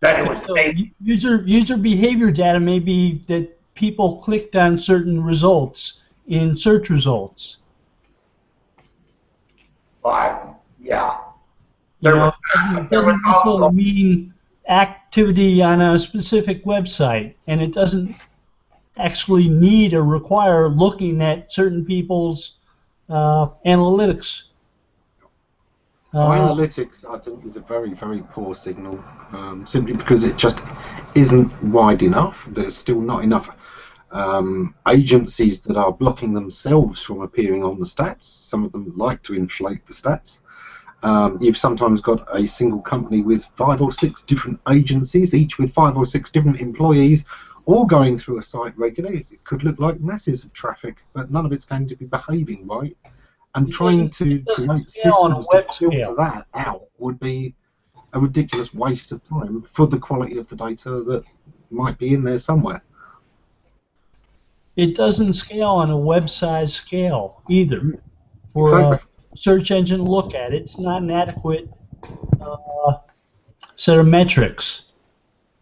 That it was So made. user behavior data may be that people clicked on certain results in search results. Yeah. You There know, was, it there doesn't was necessarily also. mean activity on a specific website, and it doesn't actually need or require looking at certain people's analytics. Analytics, I think, is a very, very poor signal, simply because it just isn't wide enough. There's still not enough agencies that are blocking themselves from appearing on the stats. Some of them like to inflate the stats. You've sometimes got a single company with 5 or 6 different agencies, each with 5 or 6 different employees, all going through a site regularly. It could look like masses of traffic, but none of it's going to be behaving right. And trying to create systems to filter that out would be a ridiculous waste of time for the quality of the data that might be in there somewhere. It doesn't scale on a web size scale either. For Exactly. a search engine to look at, it's not an adequate set of metrics.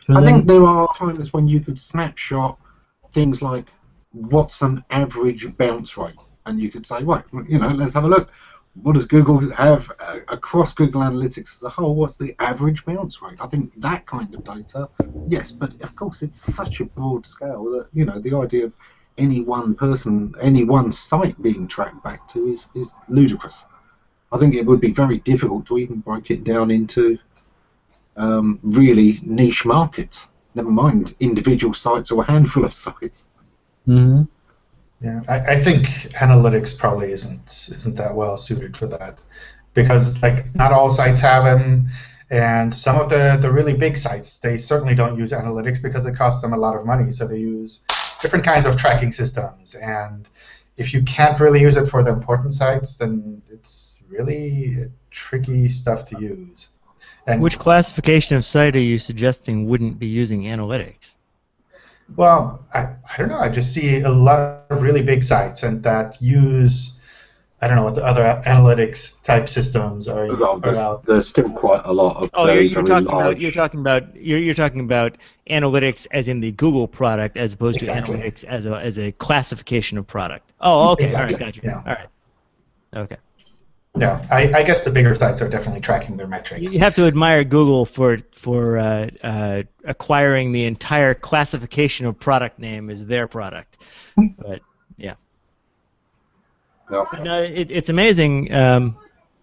I think there are times when you could snapshot things like what's an average bounce rate, and you could say, right, let's have a look. What does Google have across Google Analytics as a whole? What's the average bounce rate? I think that kind of data, yes, but of course it's such a broad scale that the idea of any one person, any one site being tracked back to is ludicrous. I think it would be very difficult to even break it down into really niche markets. Never mind individual sites or a handful of sites. Mm-hmm. Yeah, I think analytics probably isn't that well suited for that, because like not all sites have them, and some of the really big sites, they certainly don't use analytics because it costs them a lot of money. So they use different kinds of tracking systems, and if you can't really use it for the important sites, then it's really tricky stuff to use. And which classification of site are you suggesting wouldn't be using analytics? well, I don't know. I just see a lot of really big sites and that use, I don't know what the other analytics type systems are out. There's still quite a lot of You're talking about analytics as in the Google product as opposed to analytics as a classification of product. Oh, okay. Exactly. All right, gotcha. Yeah. All right. Okay. Yeah, I guess the bigger sites are definitely tracking their metrics. You have to admire Google for acquiring the entire classification of product name as their product. But yeah. No. No, it's amazing.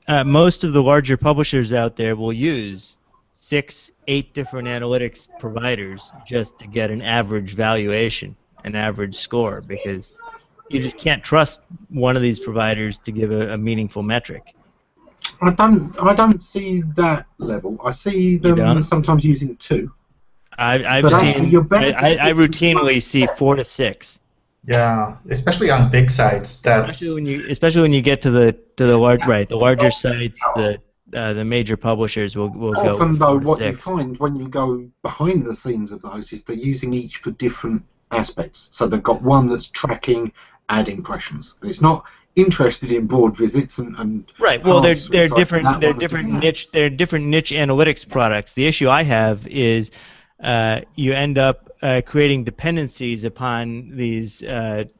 Most of the larger publishers out there will use 6, 8 different analytics providers just to get an average valuation, an average score, because you just can't trust one of these providers to give a meaningful metric. I don't see that level. I see them sometimes using 2. I But actually, you're better to stick to routinely see 4 to 6. Yeah, especially on big sites. Especially when you get to the larger sites, the major publishers will go. Often though, 4 to what 6. you find when you go behind the scenes of those is they're using each for different aspects. So they've got one that's tracking ad impressions. It's not interested in broad visits and right. Well, they're so different. They're different niche. They're different niche analytics products. The issue I have is you end up creating dependencies upon these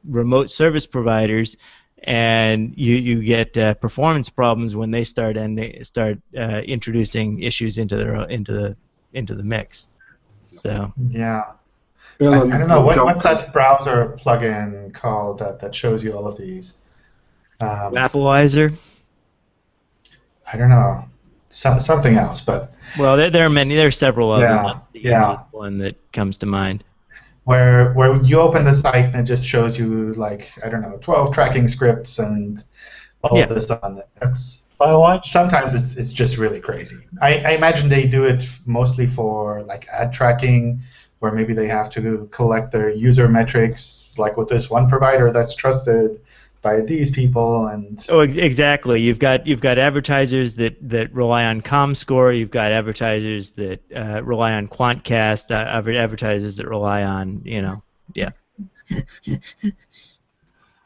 remote service providers, and you get performance problems when they start introducing issues into the mix. So yeah. Bill I don't know what's that browser plugin called that shows you all of these. Appleizer. I don't know, something else, but well, there are many. There are several of them. That's the yeah. easiest one that comes to mind. Where you open the site and it just shows you, like, I don't know, 12 tracking scripts and all of this on it. Sometimes it's just really crazy. I imagine they do it mostly for like ad tracking, where maybe they have to collect their user metrics, like with this one provider that's trusted by these people. And exactly. You've got advertisers that rely on ComScore. You've got advertisers that rely on Quantcast. Advertisers that rely on yeah.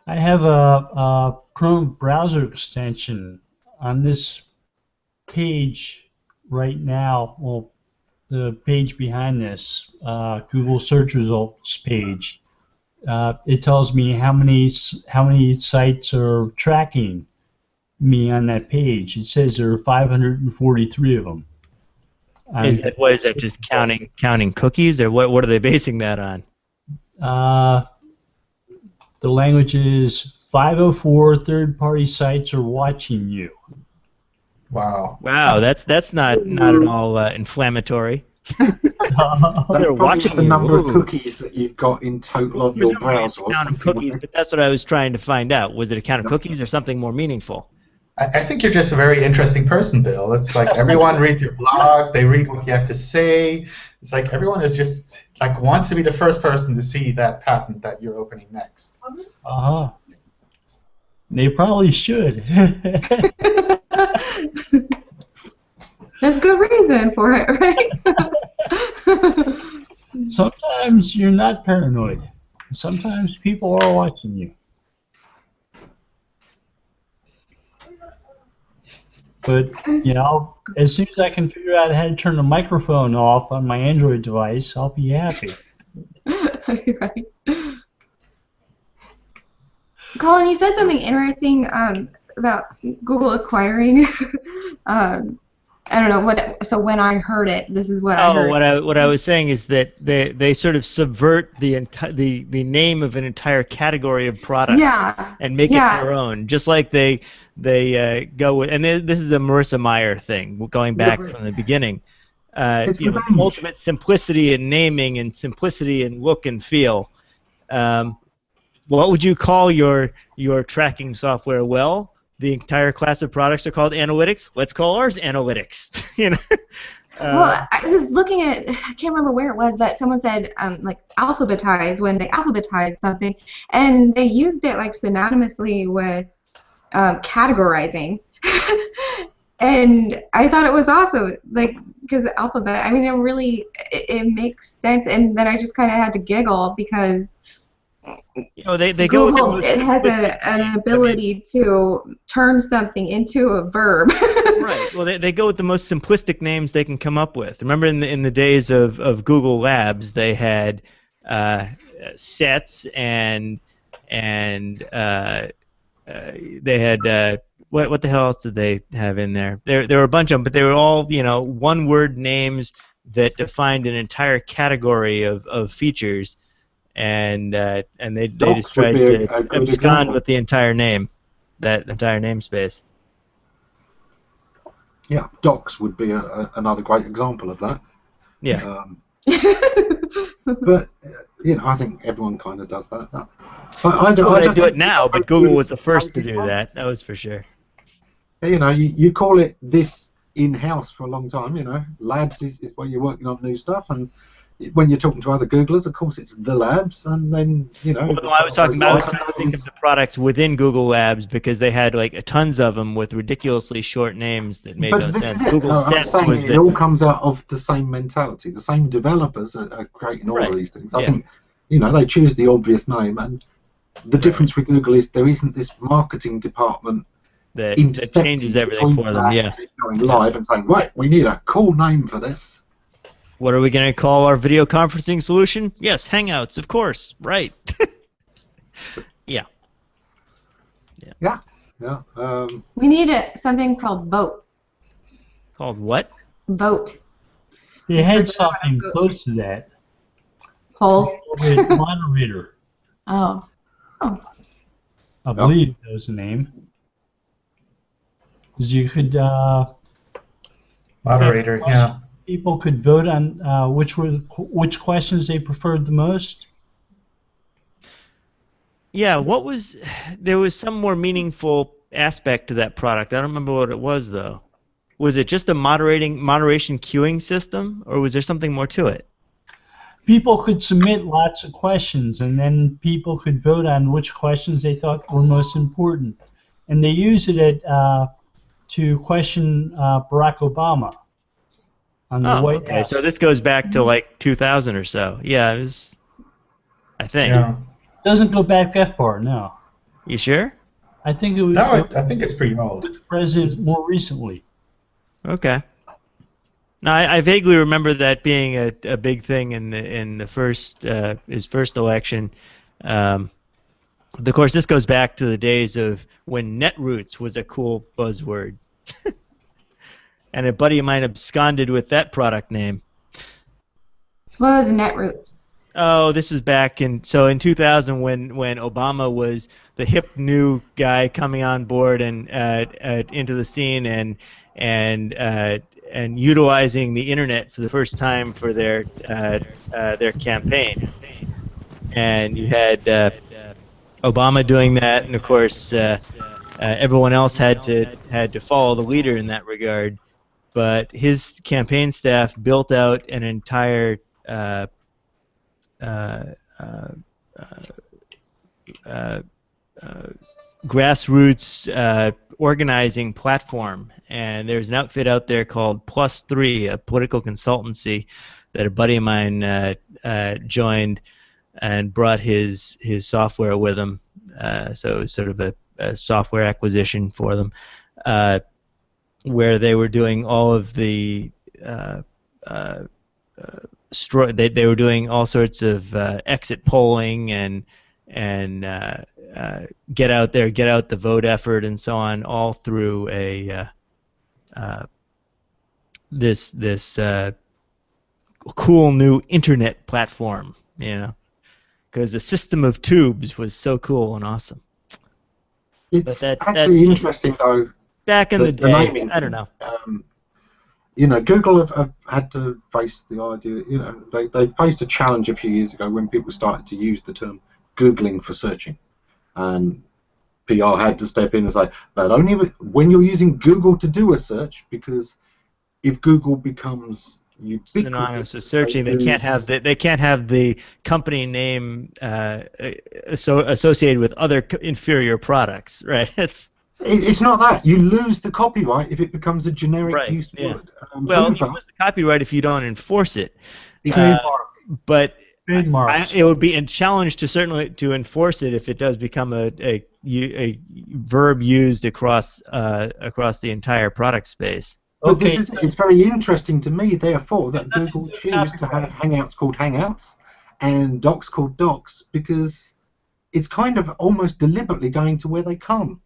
I have a Chrome browser extension on this page right now. Well, the page behind this, Google search results page. It tells me how many sites are tracking me on that page. It says there are 543 of them. What is that? Just counting cookies, or what are they basing that on? The language is 504 third-party sites are watching you. Wow. Wow, that's not at all inflammatory. They're watching the number of cookies that you've got in total on your browser. Count of cookies, but that's what I was trying to find out. Was it a count of cookies or something more meaningful? I think you're just a very interesting person, Bill. It's like everyone reads your blog, they read what you have to say. It's like everyone is just like wants to be the first person to see that patent that you're opening next. They probably should. There's good reason for it, right? Sometimes you're not paranoid. Sometimes people are watching you. But, as soon as I can figure out how to turn the microphone off on my Android device, I'll be happy. Right. Colin, you said something interesting about Google acquiring. I don't know what. So when I heard it, this is what I heard. What I was saying is that they sort of subvert the name of an entire category of products and make it their own, just like they go with. And this is a Marissa Meyer thing, going back from the beginning. Ultimate simplicity in naming and simplicity in look and feel. What would you call your tracking software? Well, the entire class of products are called analytics. Let's call ours analytics. Well, I was looking at, I can't remember where it was, but someone said like alphabetize when they alphabetize something, and they used it like synonymously with categorizing. And I thought it was awesome, like, because alphabet. I mean, it makes sense, and then I just kind of had to giggle because. They Google, go. It has an ability to turn something into a verb. Right. Well, they go with the most simplistic names they can come up with. Remember, in the days of Google Labs, they had sets and they had what the hell else did they have in there? There were a bunch of them, but they were all one-word names that defined an entire category of features. And they just tried to abscond with the entire name, that entire namespace. Yeah, docs would be another great example of that. Yeah. But I think everyone kind of does that. But I do it now, but Google was the first to do that. That was for sure. You call it this in-house for a long time. Labs is where you're working on new stuff, and when you're talking to other Googlers, of course, it's the labs, and then Well, I was trying to think of the products within Google Labs because they had like tons of them with ridiculously short names that made no sense. Google Sets was it all comes out of the same mentality. The same developers are creating all of these things. I think they choose the obvious name, and the difference with Google is there isn't this marketing department that intersecting changes everything between for them. that Yeah. and it going live and saying, right, we need a cool name for this. What are we going to call our video conferencing solution? Yes, Hangouts, of course. Right. Yeah. Yeah. We need something called Vote. Called what? Vote. They had something close to that. Polls. Moderator. Oh. I believe that was the name. Because you could. Moderator, yeah. People could vote on which questions they preferred the most. Yeah, there was some more meaningful aspect to that product. I don't remember what it was, though. Was it just a moderation queuing system, or was there something more to it? People could submit lots of questions, and then people could vote on which questions they thought were most important. And they used it to question Barack Obama on the White House. So this goes back to like 2000 or so. Yeah, it was, I think. Yeah. Doesn't go back that far, no. You sure? I think it was. No, I think it's pretty old. The president more recently. Okay. Now I vaguely remember that being a big thing in the first his first election. Of course, this goes back to the days of when netroots was a cool buzzword, and a buddy of mine absconded with that product name. What was netroots? Oh, this was back in 2000 when Obama was the hip new guy coming on board and into the scene and utilizing the internet for the first time for their campaign. And you had Obama doing that, and of course everyone else had to follow the leader in that regard. But his campaign staff built out an entire grassroots organizing platform, and there's an outfit out there called +3, a political consultancy that a buddy of mine joined and brought his software with him. So it was sort of a software acquisition for them, where they were doing all of the they were doing all sorts of exit polling and get out the vote effort and so on, all through this cool new internet platform, because the system of tubes was so cool and awesome. It's actually interesting though. Back in the day, naming, I don't know. Google have had to face the idea. They faced a challenge a few years ago when people started to use the term Googling for searching, and PR had to step in and say that only when you're using Google to do a search, because if Google becomes ubiquitous, synonymous with searching, they can't have the company name associated with other inferior products, right? It's not that. You lose the copyright if it becomes a generic used word. Well, you lose the copyright if you don't enforce it. But it would be a challenge to enforce it if it does become a verb used across the entire product space. But it's very interesting to me, therefore, that Google choose to have Hangouts called Hangouts and Docs called Docs, because it's kind of almost deliberately going to where they can't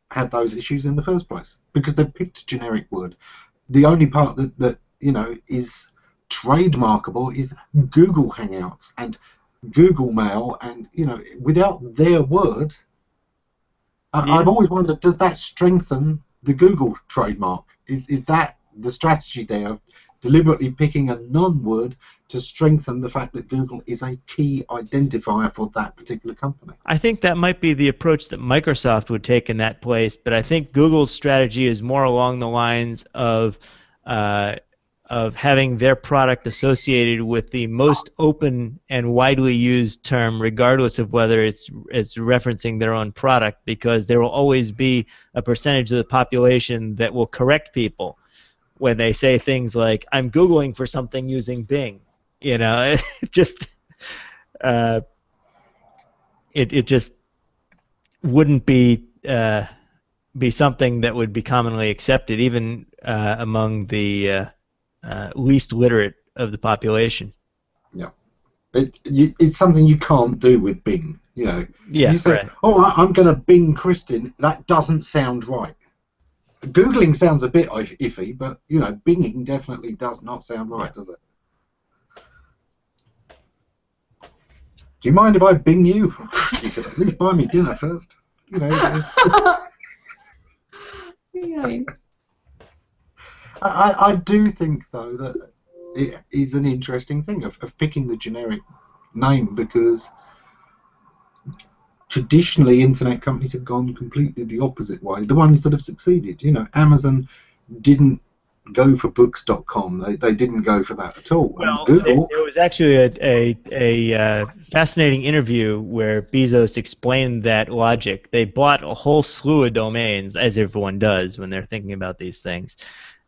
have those issues in the first place, because they picked a generic word. The only part that is trademarkable is Google Hangouts and Google Mail, and without their word, I've always wondered, does that strengthen the Google trademark? Is that the strategy there of deliberately picking a non-word to strengthen the fact that Google is a key identifier for that particular company? I think that might be the approach that Microsoft would take in that place, but I think Google's strategy is more along the lines of having their product associated with the most open and widely used term, regardless of whether it's referencing their own product, because there will always be a percentage of the population that will correct people when they say things like, "I'm Googling for something using Bing," just it just wouldn't be something that would be commonly accepted, even among the least literate of the population. Yeah. It's something you can't do with Bing. You know, Yeah, you say, right. "Oh, I'm going to Bing Kristin." That doesn't sound right. Googling sounds a bit iffy, but you know, Binging definitely does not sound right, does it? Do you mind if I Bing you? You could at least buy me dinner first. You know. Yikes. I do think though that it is an interesting thing of picking the generic name, because traditionally internet companies have gone completely the opposite way. The ones that have succeeded, you know, Amazon didn't go for books.com. They didn't go for that at all. Well, and Google. there was actually a fascinating interview where Bezos explained that logic. They bought a whole slew of domains, as everyone does when they're thinking about these things.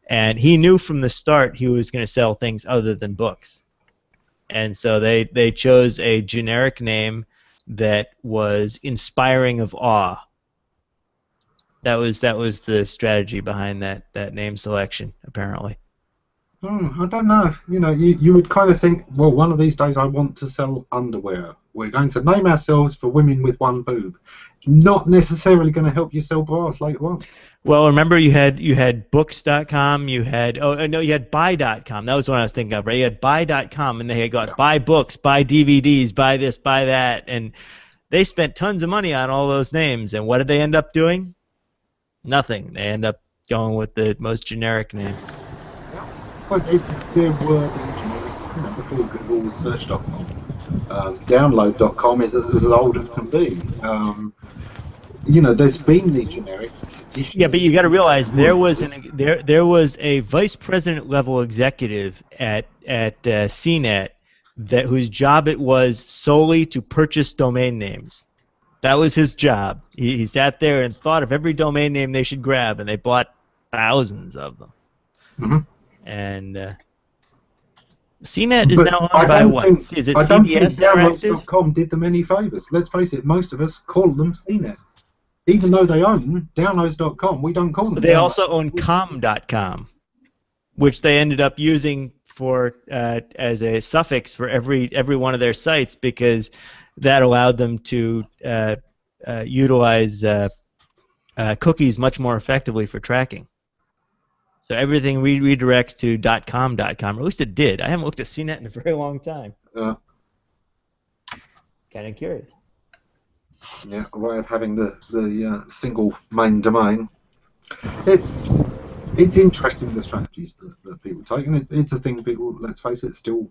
And he knew from the start he was going to sell things other than books. And so they chose a generic name that was inspiring of awe. That was the strategy behind that name selection, apparently. I don't know. You know, you would kind of think, well, one of these days I want to sell underwear. We're going to name ourselves for women with one boob. Not necessarily going to help you sell bras later on. Well, remember you had books.com, you had you had buy.com. That was what I was thinking of, right? You had buy.com, and they had got buy books, buy DVDs, buy this, buy that, and they spent tons of money on all those names. And what did they end up doing? Nothing. They end up going with the most generic name. But there were generics, you know, before Google was search.com. Download.com is as old as can be. You know, there's been the generics. Yeah, but you got to realize there was a vice president level executive at CNET whose job it was solely to purchase domain names. That was his job. He sat there and thought of every domain name they should grab, and they bought thousands of them. Mm-hmm. And CNET is now owned by what? Is it I don't think CBS Interactive? Downloads.com did them any favours. Let's face it, most of us call them CNET. Even though they own Downloads.com, we don't call them. They also own com.com, which they ended up using for as a suffix for every one of their sites, because that allowed them to utilize cookies much more effectively for tracking. So everything redirects to .com, or at least it did. I haven't looked at CNET in a very long time. Kind of curious. Yeah, a way of having the single main domain. It's interesting, the strategies that people take, and it's a thing people, let's face it, still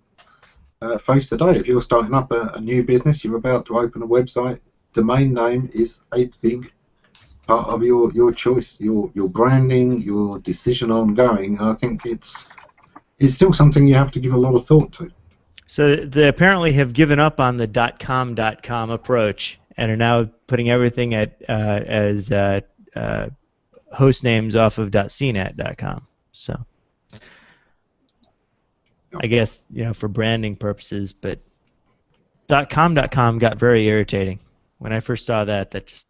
face today. If you're starting up a new business, you're about to open a website, domain name is a big part of your choice, your branding, your decision on going. And I think it's still something you have to give a lot of thought to. So they apparently have given up on the .com approach and are now putting everything as host names off of .cnet.com. So I guess, you know, for branding purposes, but .com got very irritating. When I first saw that just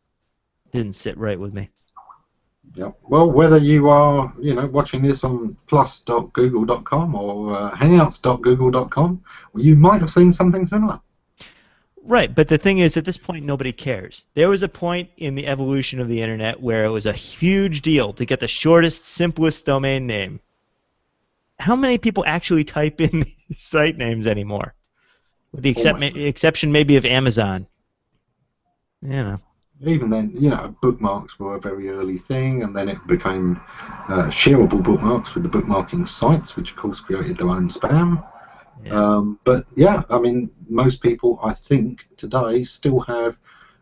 didn't sit right with me. Yeah. Well, whether you are, you know, watching this on plus.google.com or hangouts.google.com, you might have seen something similar. Right, but the thing is, at this point, nobody cares. There was a point in the evolution of the internet where it was a huge deal to get the shortest, simplest domain name. How many people actually type in these site names anymore? With the exception maybe of Amazon. You know. Even then, you know, bookmarks were a very early thing, and then it became shareable bookmarks with the bookmarking sites, which of course created their own spam. Yeah. But yeah, I mean, most people, I think, today still have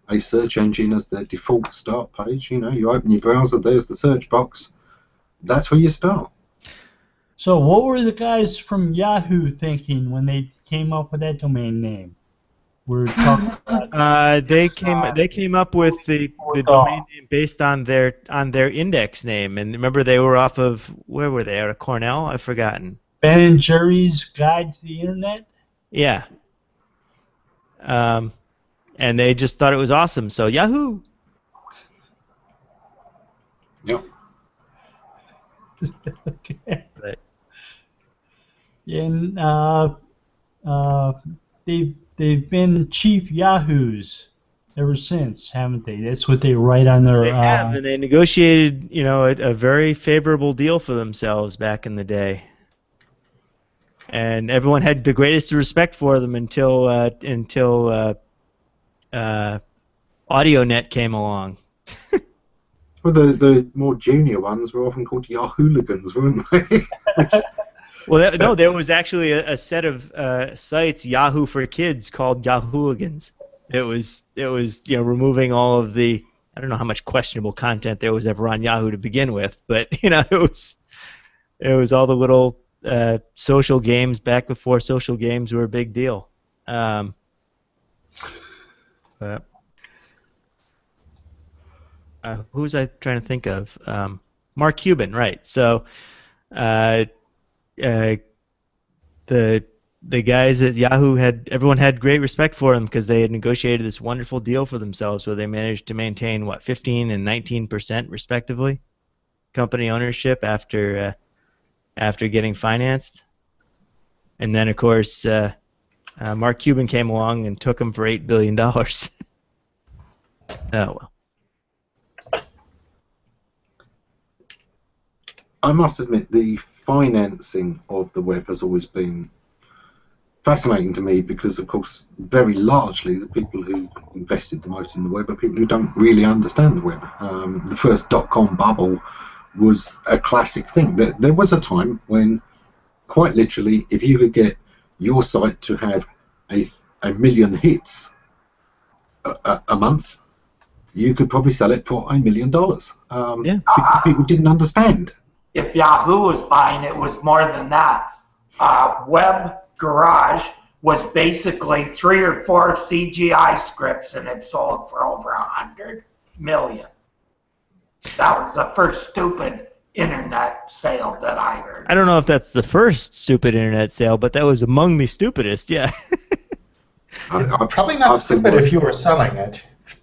a search engine as their default start page. You know, you open your browser, there's the search box. That's where you start. So what were the guys from Yahoo thinking when they came up with that domain name? We're talking about they came up with the domain name based on their index name, and remember they were off of, where were they, out of Cornell? I've forgotten. Ben and Jerry's Guide to the Internet? Yeah. and they just thought it was awesome. So Yahoo! Yep. Okay. But, And they've been chief yahoos ever since, haven't they? That's what they write on their. they have, and they negotiated, a very favorable deal for themselves back in the day. And everyone had the greatest respect for them until AudioNet came along. Well, the more junior ones were often called Yahooligans, weren't they? Well, no, there was actually a set of sites, Yahoo for Kids, called Yahooligans. It was removing all of the, I don't know how much questionable content there was ever on Yahoo to begin with, but it was all the little social games back before social games were a big deal. Who was I trying to think of? Mark Cuban, right? So, the guys at Yahoo everyone had great respect for them because they had negotiated this wonderful deal for themselves where they managed to maintain 15% and 19% respectively, company ownership after getting financed. And then of course Mark Cuban came along and took them for $8 billion. Oh well. I must admit, the financing of the web has always been fascinating to me because, of course, very largely the people who invested the most in the web are people who don't really understand the web. The first .com bubble was a classic thing. There was a time when, quite literally, if you could get your site to have a million hits a month, you could probably sell it for $1 million. Because people didn't understand. If Yahoo was buying it, was more than that. Web Garage was basically 3 or 4 CGI scripts, and it sold for over 100 million. That was the first stupid internet sale that I heard. I don't know if that's the first stupid internet sale, but that was among the stupidest. Yeah. It's probably not stupid if you were selling it.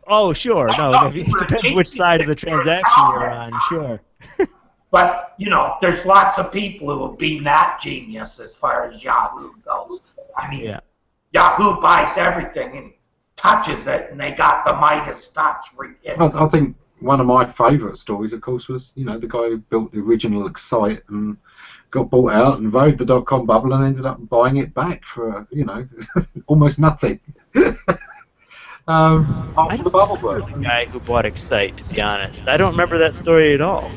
Oh, sure. No, it depends which side of the transaction you're on. Sure. But, there's lots of people who have been that genius as far as Yahoo goes. I mean, Yahoo buys everything and touches it, and they got the Midas touch. I think one of my favourite stories, of course, was, the guy who built the original Excite and got bought out and rode the .com bubble and ended up buying it back for, almost nothing. After the bubble burst. The guy who bought Excite, to be honest. I don't remember that story at all.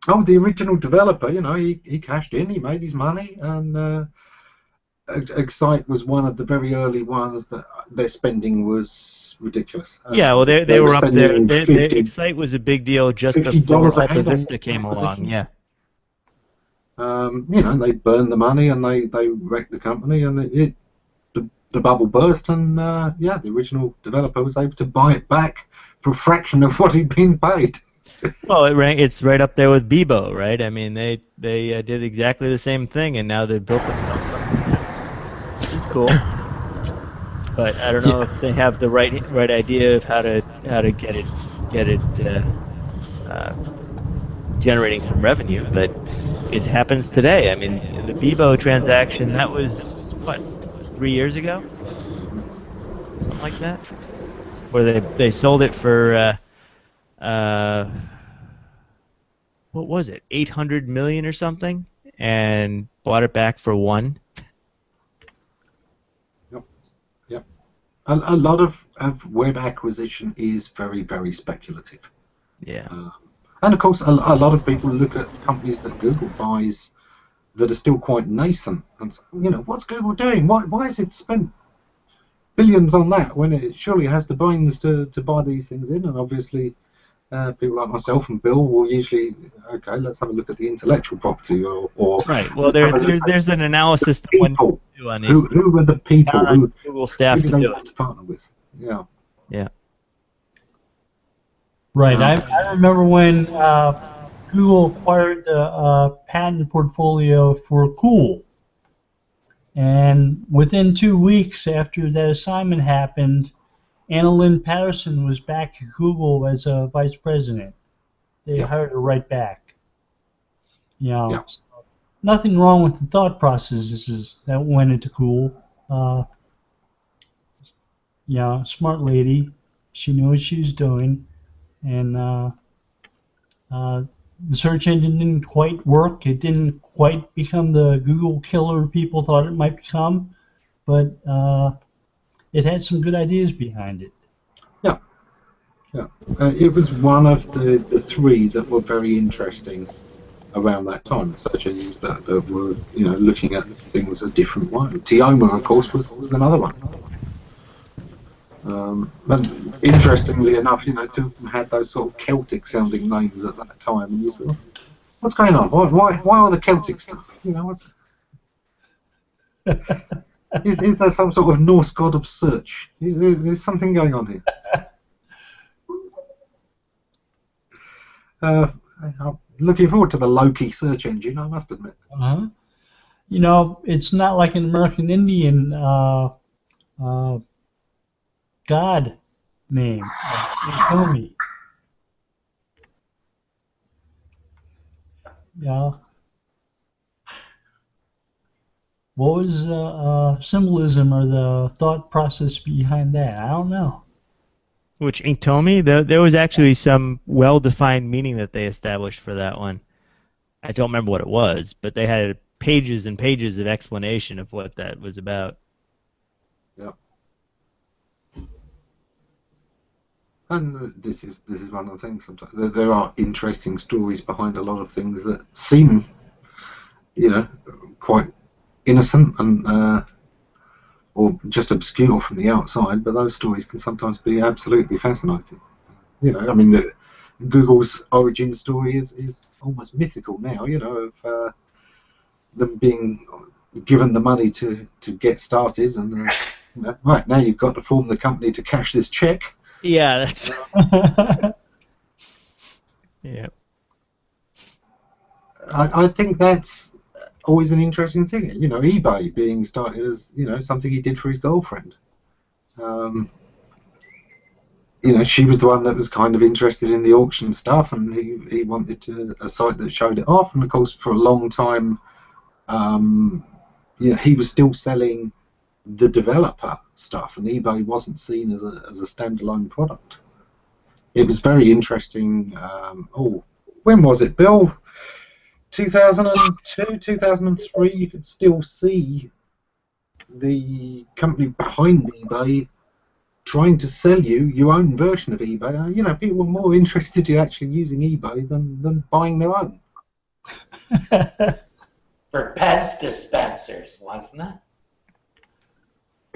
Oh, the original developer, he cashed in, he made his money, and Excite was one of the very early ones that their spending was ridiculous. Well, they were up there. Excite was a big deal just before Alta Vista came along. Yeah. They burned the money and they wrecked the company, and the bubble burst, and the original developer was able to buy it back for a fraction of what he'd been paid. Well, it's right up there with Bebo, right? I mean, they did exactly the same thing, and now they've built it. Which is cool. But I don't know if they have the right idea of how to get it generating some revenue. But it happens today. I mean, the Bebo transaction, that was what, 3 years ago, something like that, where they sold it for. What was it? 800 million or something, and bought it back for $1 million. Yep. A lot of web acquisition is very, very speculative. Yeah. And of course, a lot of people look at companies that Google buys that are still quite nascent, and say, what's Google doing? Why has it spent billions on that when it surely has the brains to buy these things in? And obviously, people like myself and Bill will usually, let's have a look at the intellectual property, or right. Well, there's an analysis that one can do on these. Who are the people who Google staff really to do want to partner with? Yeah. Yeah. Right. I remember when Google acquired the patent portfolio for Cool. And within 2 weeks after that assignment happened, Anna Lynn Patterson was back at Google as a vice president. They hired her right back. You know, so nothing wrong with the thought processes that went into Google. Yeah, smart lady. She knew what she was doing, and the search engine didn't quite work. It didn't quite become the Google killer people thought it might become, but it had some good ideas behind it. Yeah, yeah. It was one of the three that were very interesting around that time. Search engines that were, you know, looking at things a different way. Tioma, of course, was another one. But interestingly enough, you know, two of them had those sort of Celtic-sounding names at that time, and you thought, what's going on? Why all the Celtic stuff? You know, what's is there some sort of Norse god of search? Is something going on here? I'm looking forward to the Loki search engine, I must admit. You know, it's not like an American Indian god name, Tommy. Yeah. What was the symbolism or the thought process behind that? I don't know. Which Inktomi? There was actually some well-defined meaning that they established for that one. I don't remember what it was, but they had pages and pages of explanation of what that was about. Yeah. And this is one of the things. Sometimes there are interesting stories behind a lot of things that seem, you know, quite innocent and or just obscure from the outside, but those stories can sometimes be absolutely fascinating. You know, I mean, Google's origin story is almost mythical now. You know, of them being given the money to get started, and you know, right now you've got to form the company to cash this check. Yeah, that's. Yeah. I think that's always an interesting thing. You know, eBay being started as, you know, something he did for his girlfriend. You know, she was the one that was kind of interested in the auction stuff, and he wanted a site that showed it off. And of course, for a long time, you know, he was still selling the developer stuff, and eBay wasn't seen as a standalone product. It was very interesting. When was it, Bill? 2002, 2003. You could still see the company behind eBay trying to sell you your own version of eBay. You know, people were more interested in actually using eBay than buying their own. For Pez dispensers, wasn't it?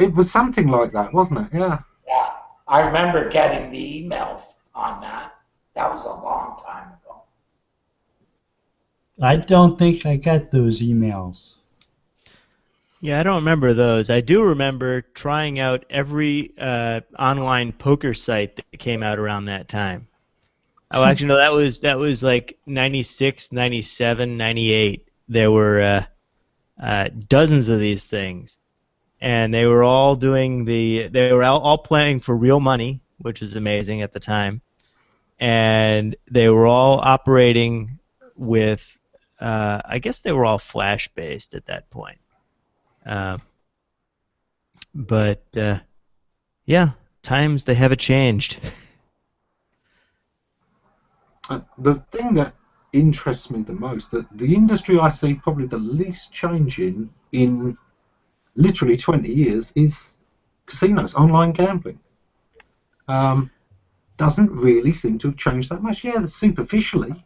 It was something like that, wasn't it? Yeah. Yeah, I remember getting the emails on that. That was a long time ago. I don't think I got those emails. Yeah, I don't remember those. I do remember trying out every online poker site that came out around that time. Oh, actually, no, that was like 96, 97, 98. There were dozens of these things, and they were all doing they were all playing for real money, which was amazing at the time, and they were all operating with, I guess they were all Flash-based at that point. But yeah, times they haven't changed. The thing that interests me the most, that the industry I see probably the least changing in literally 20 years is casinos, online gambling. Doesn't really seem to have changed that much. Yeah, superficially.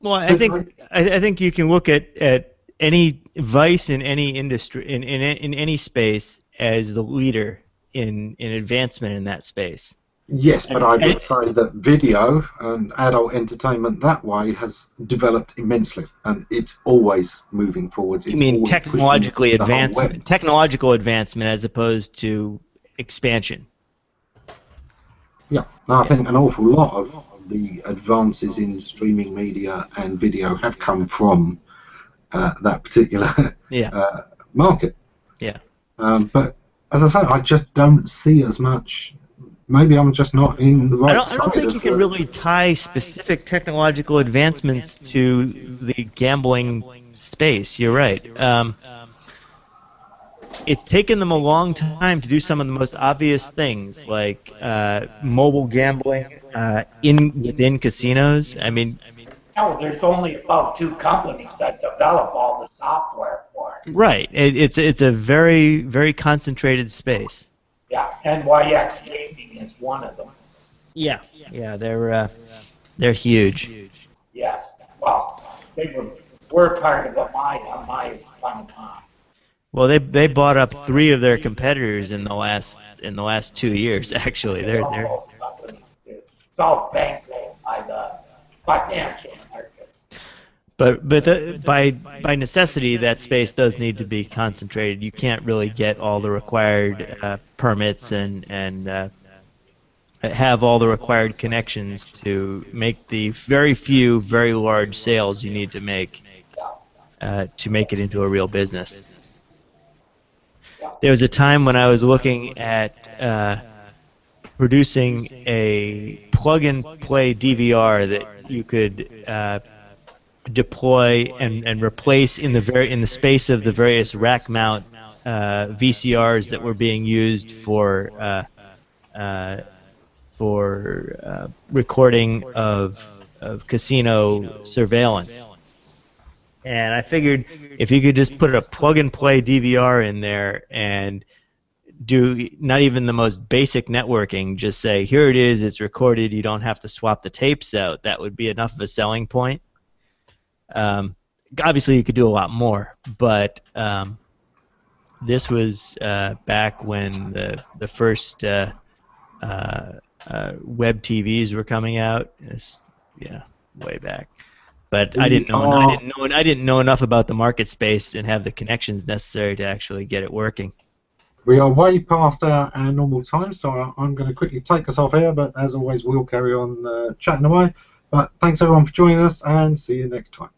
Well, I think you can look at any vice in any industry in any space as the leader in advancement in that space. Yes, but I would say that video and adult entertainment that way has developed immensely, and it's always moving forwards. You mean technological advancement as opposed to expansion? Yeah, I think an awful lot of the advances in streaming media and video have come from that particular market. Yeah. But as I say, I just don't see as much. Maybe I'm just not in the right I don't think you can really tie specific technological advancements to the gambling space. You're right. It's taken them a long time to do some of the most obvious things, like mobile gambling within casinos. I mean, No, there's only about 2 companies that develop all the software for it. right. It's a very, very concentrated space. Yeah, NYX Gaming is one of them. Yeah. Yeah, they're huge. Yes. Well, they were part of my spun time. Well, they bought up 3 of their competitors in the last 2 years. Actually, they're All those companies do. It's all bankrolled by the financial markets. but by necessity, that space does need to be concentrated. You can't really get all the required permits and have all the required connections to make the very few very large sales you need to make it into a real business. There was a time when I was looking at producing a plug-and-play DVR that you could deploy and replace in the space of the various rack mount VCRs that were being used for recording of casino surveillance. And I figured if you could just put a plug-and-play DVR in there and do not even the most basic networking, just say, here it is, it's recorded, you don't have to swap the tapes out, that would be enough of a selling point. Obviously, you could do a lot more, but this was back when the first web TVs were coming out. Way back. But I didn't know enough about the market space and have the connections necessary to actually get it working. We are way past our normal time, so I'm going to quickly take us off here. But as always, we'll carry on chatting away. But thanks everyone for joining us, and see you next time.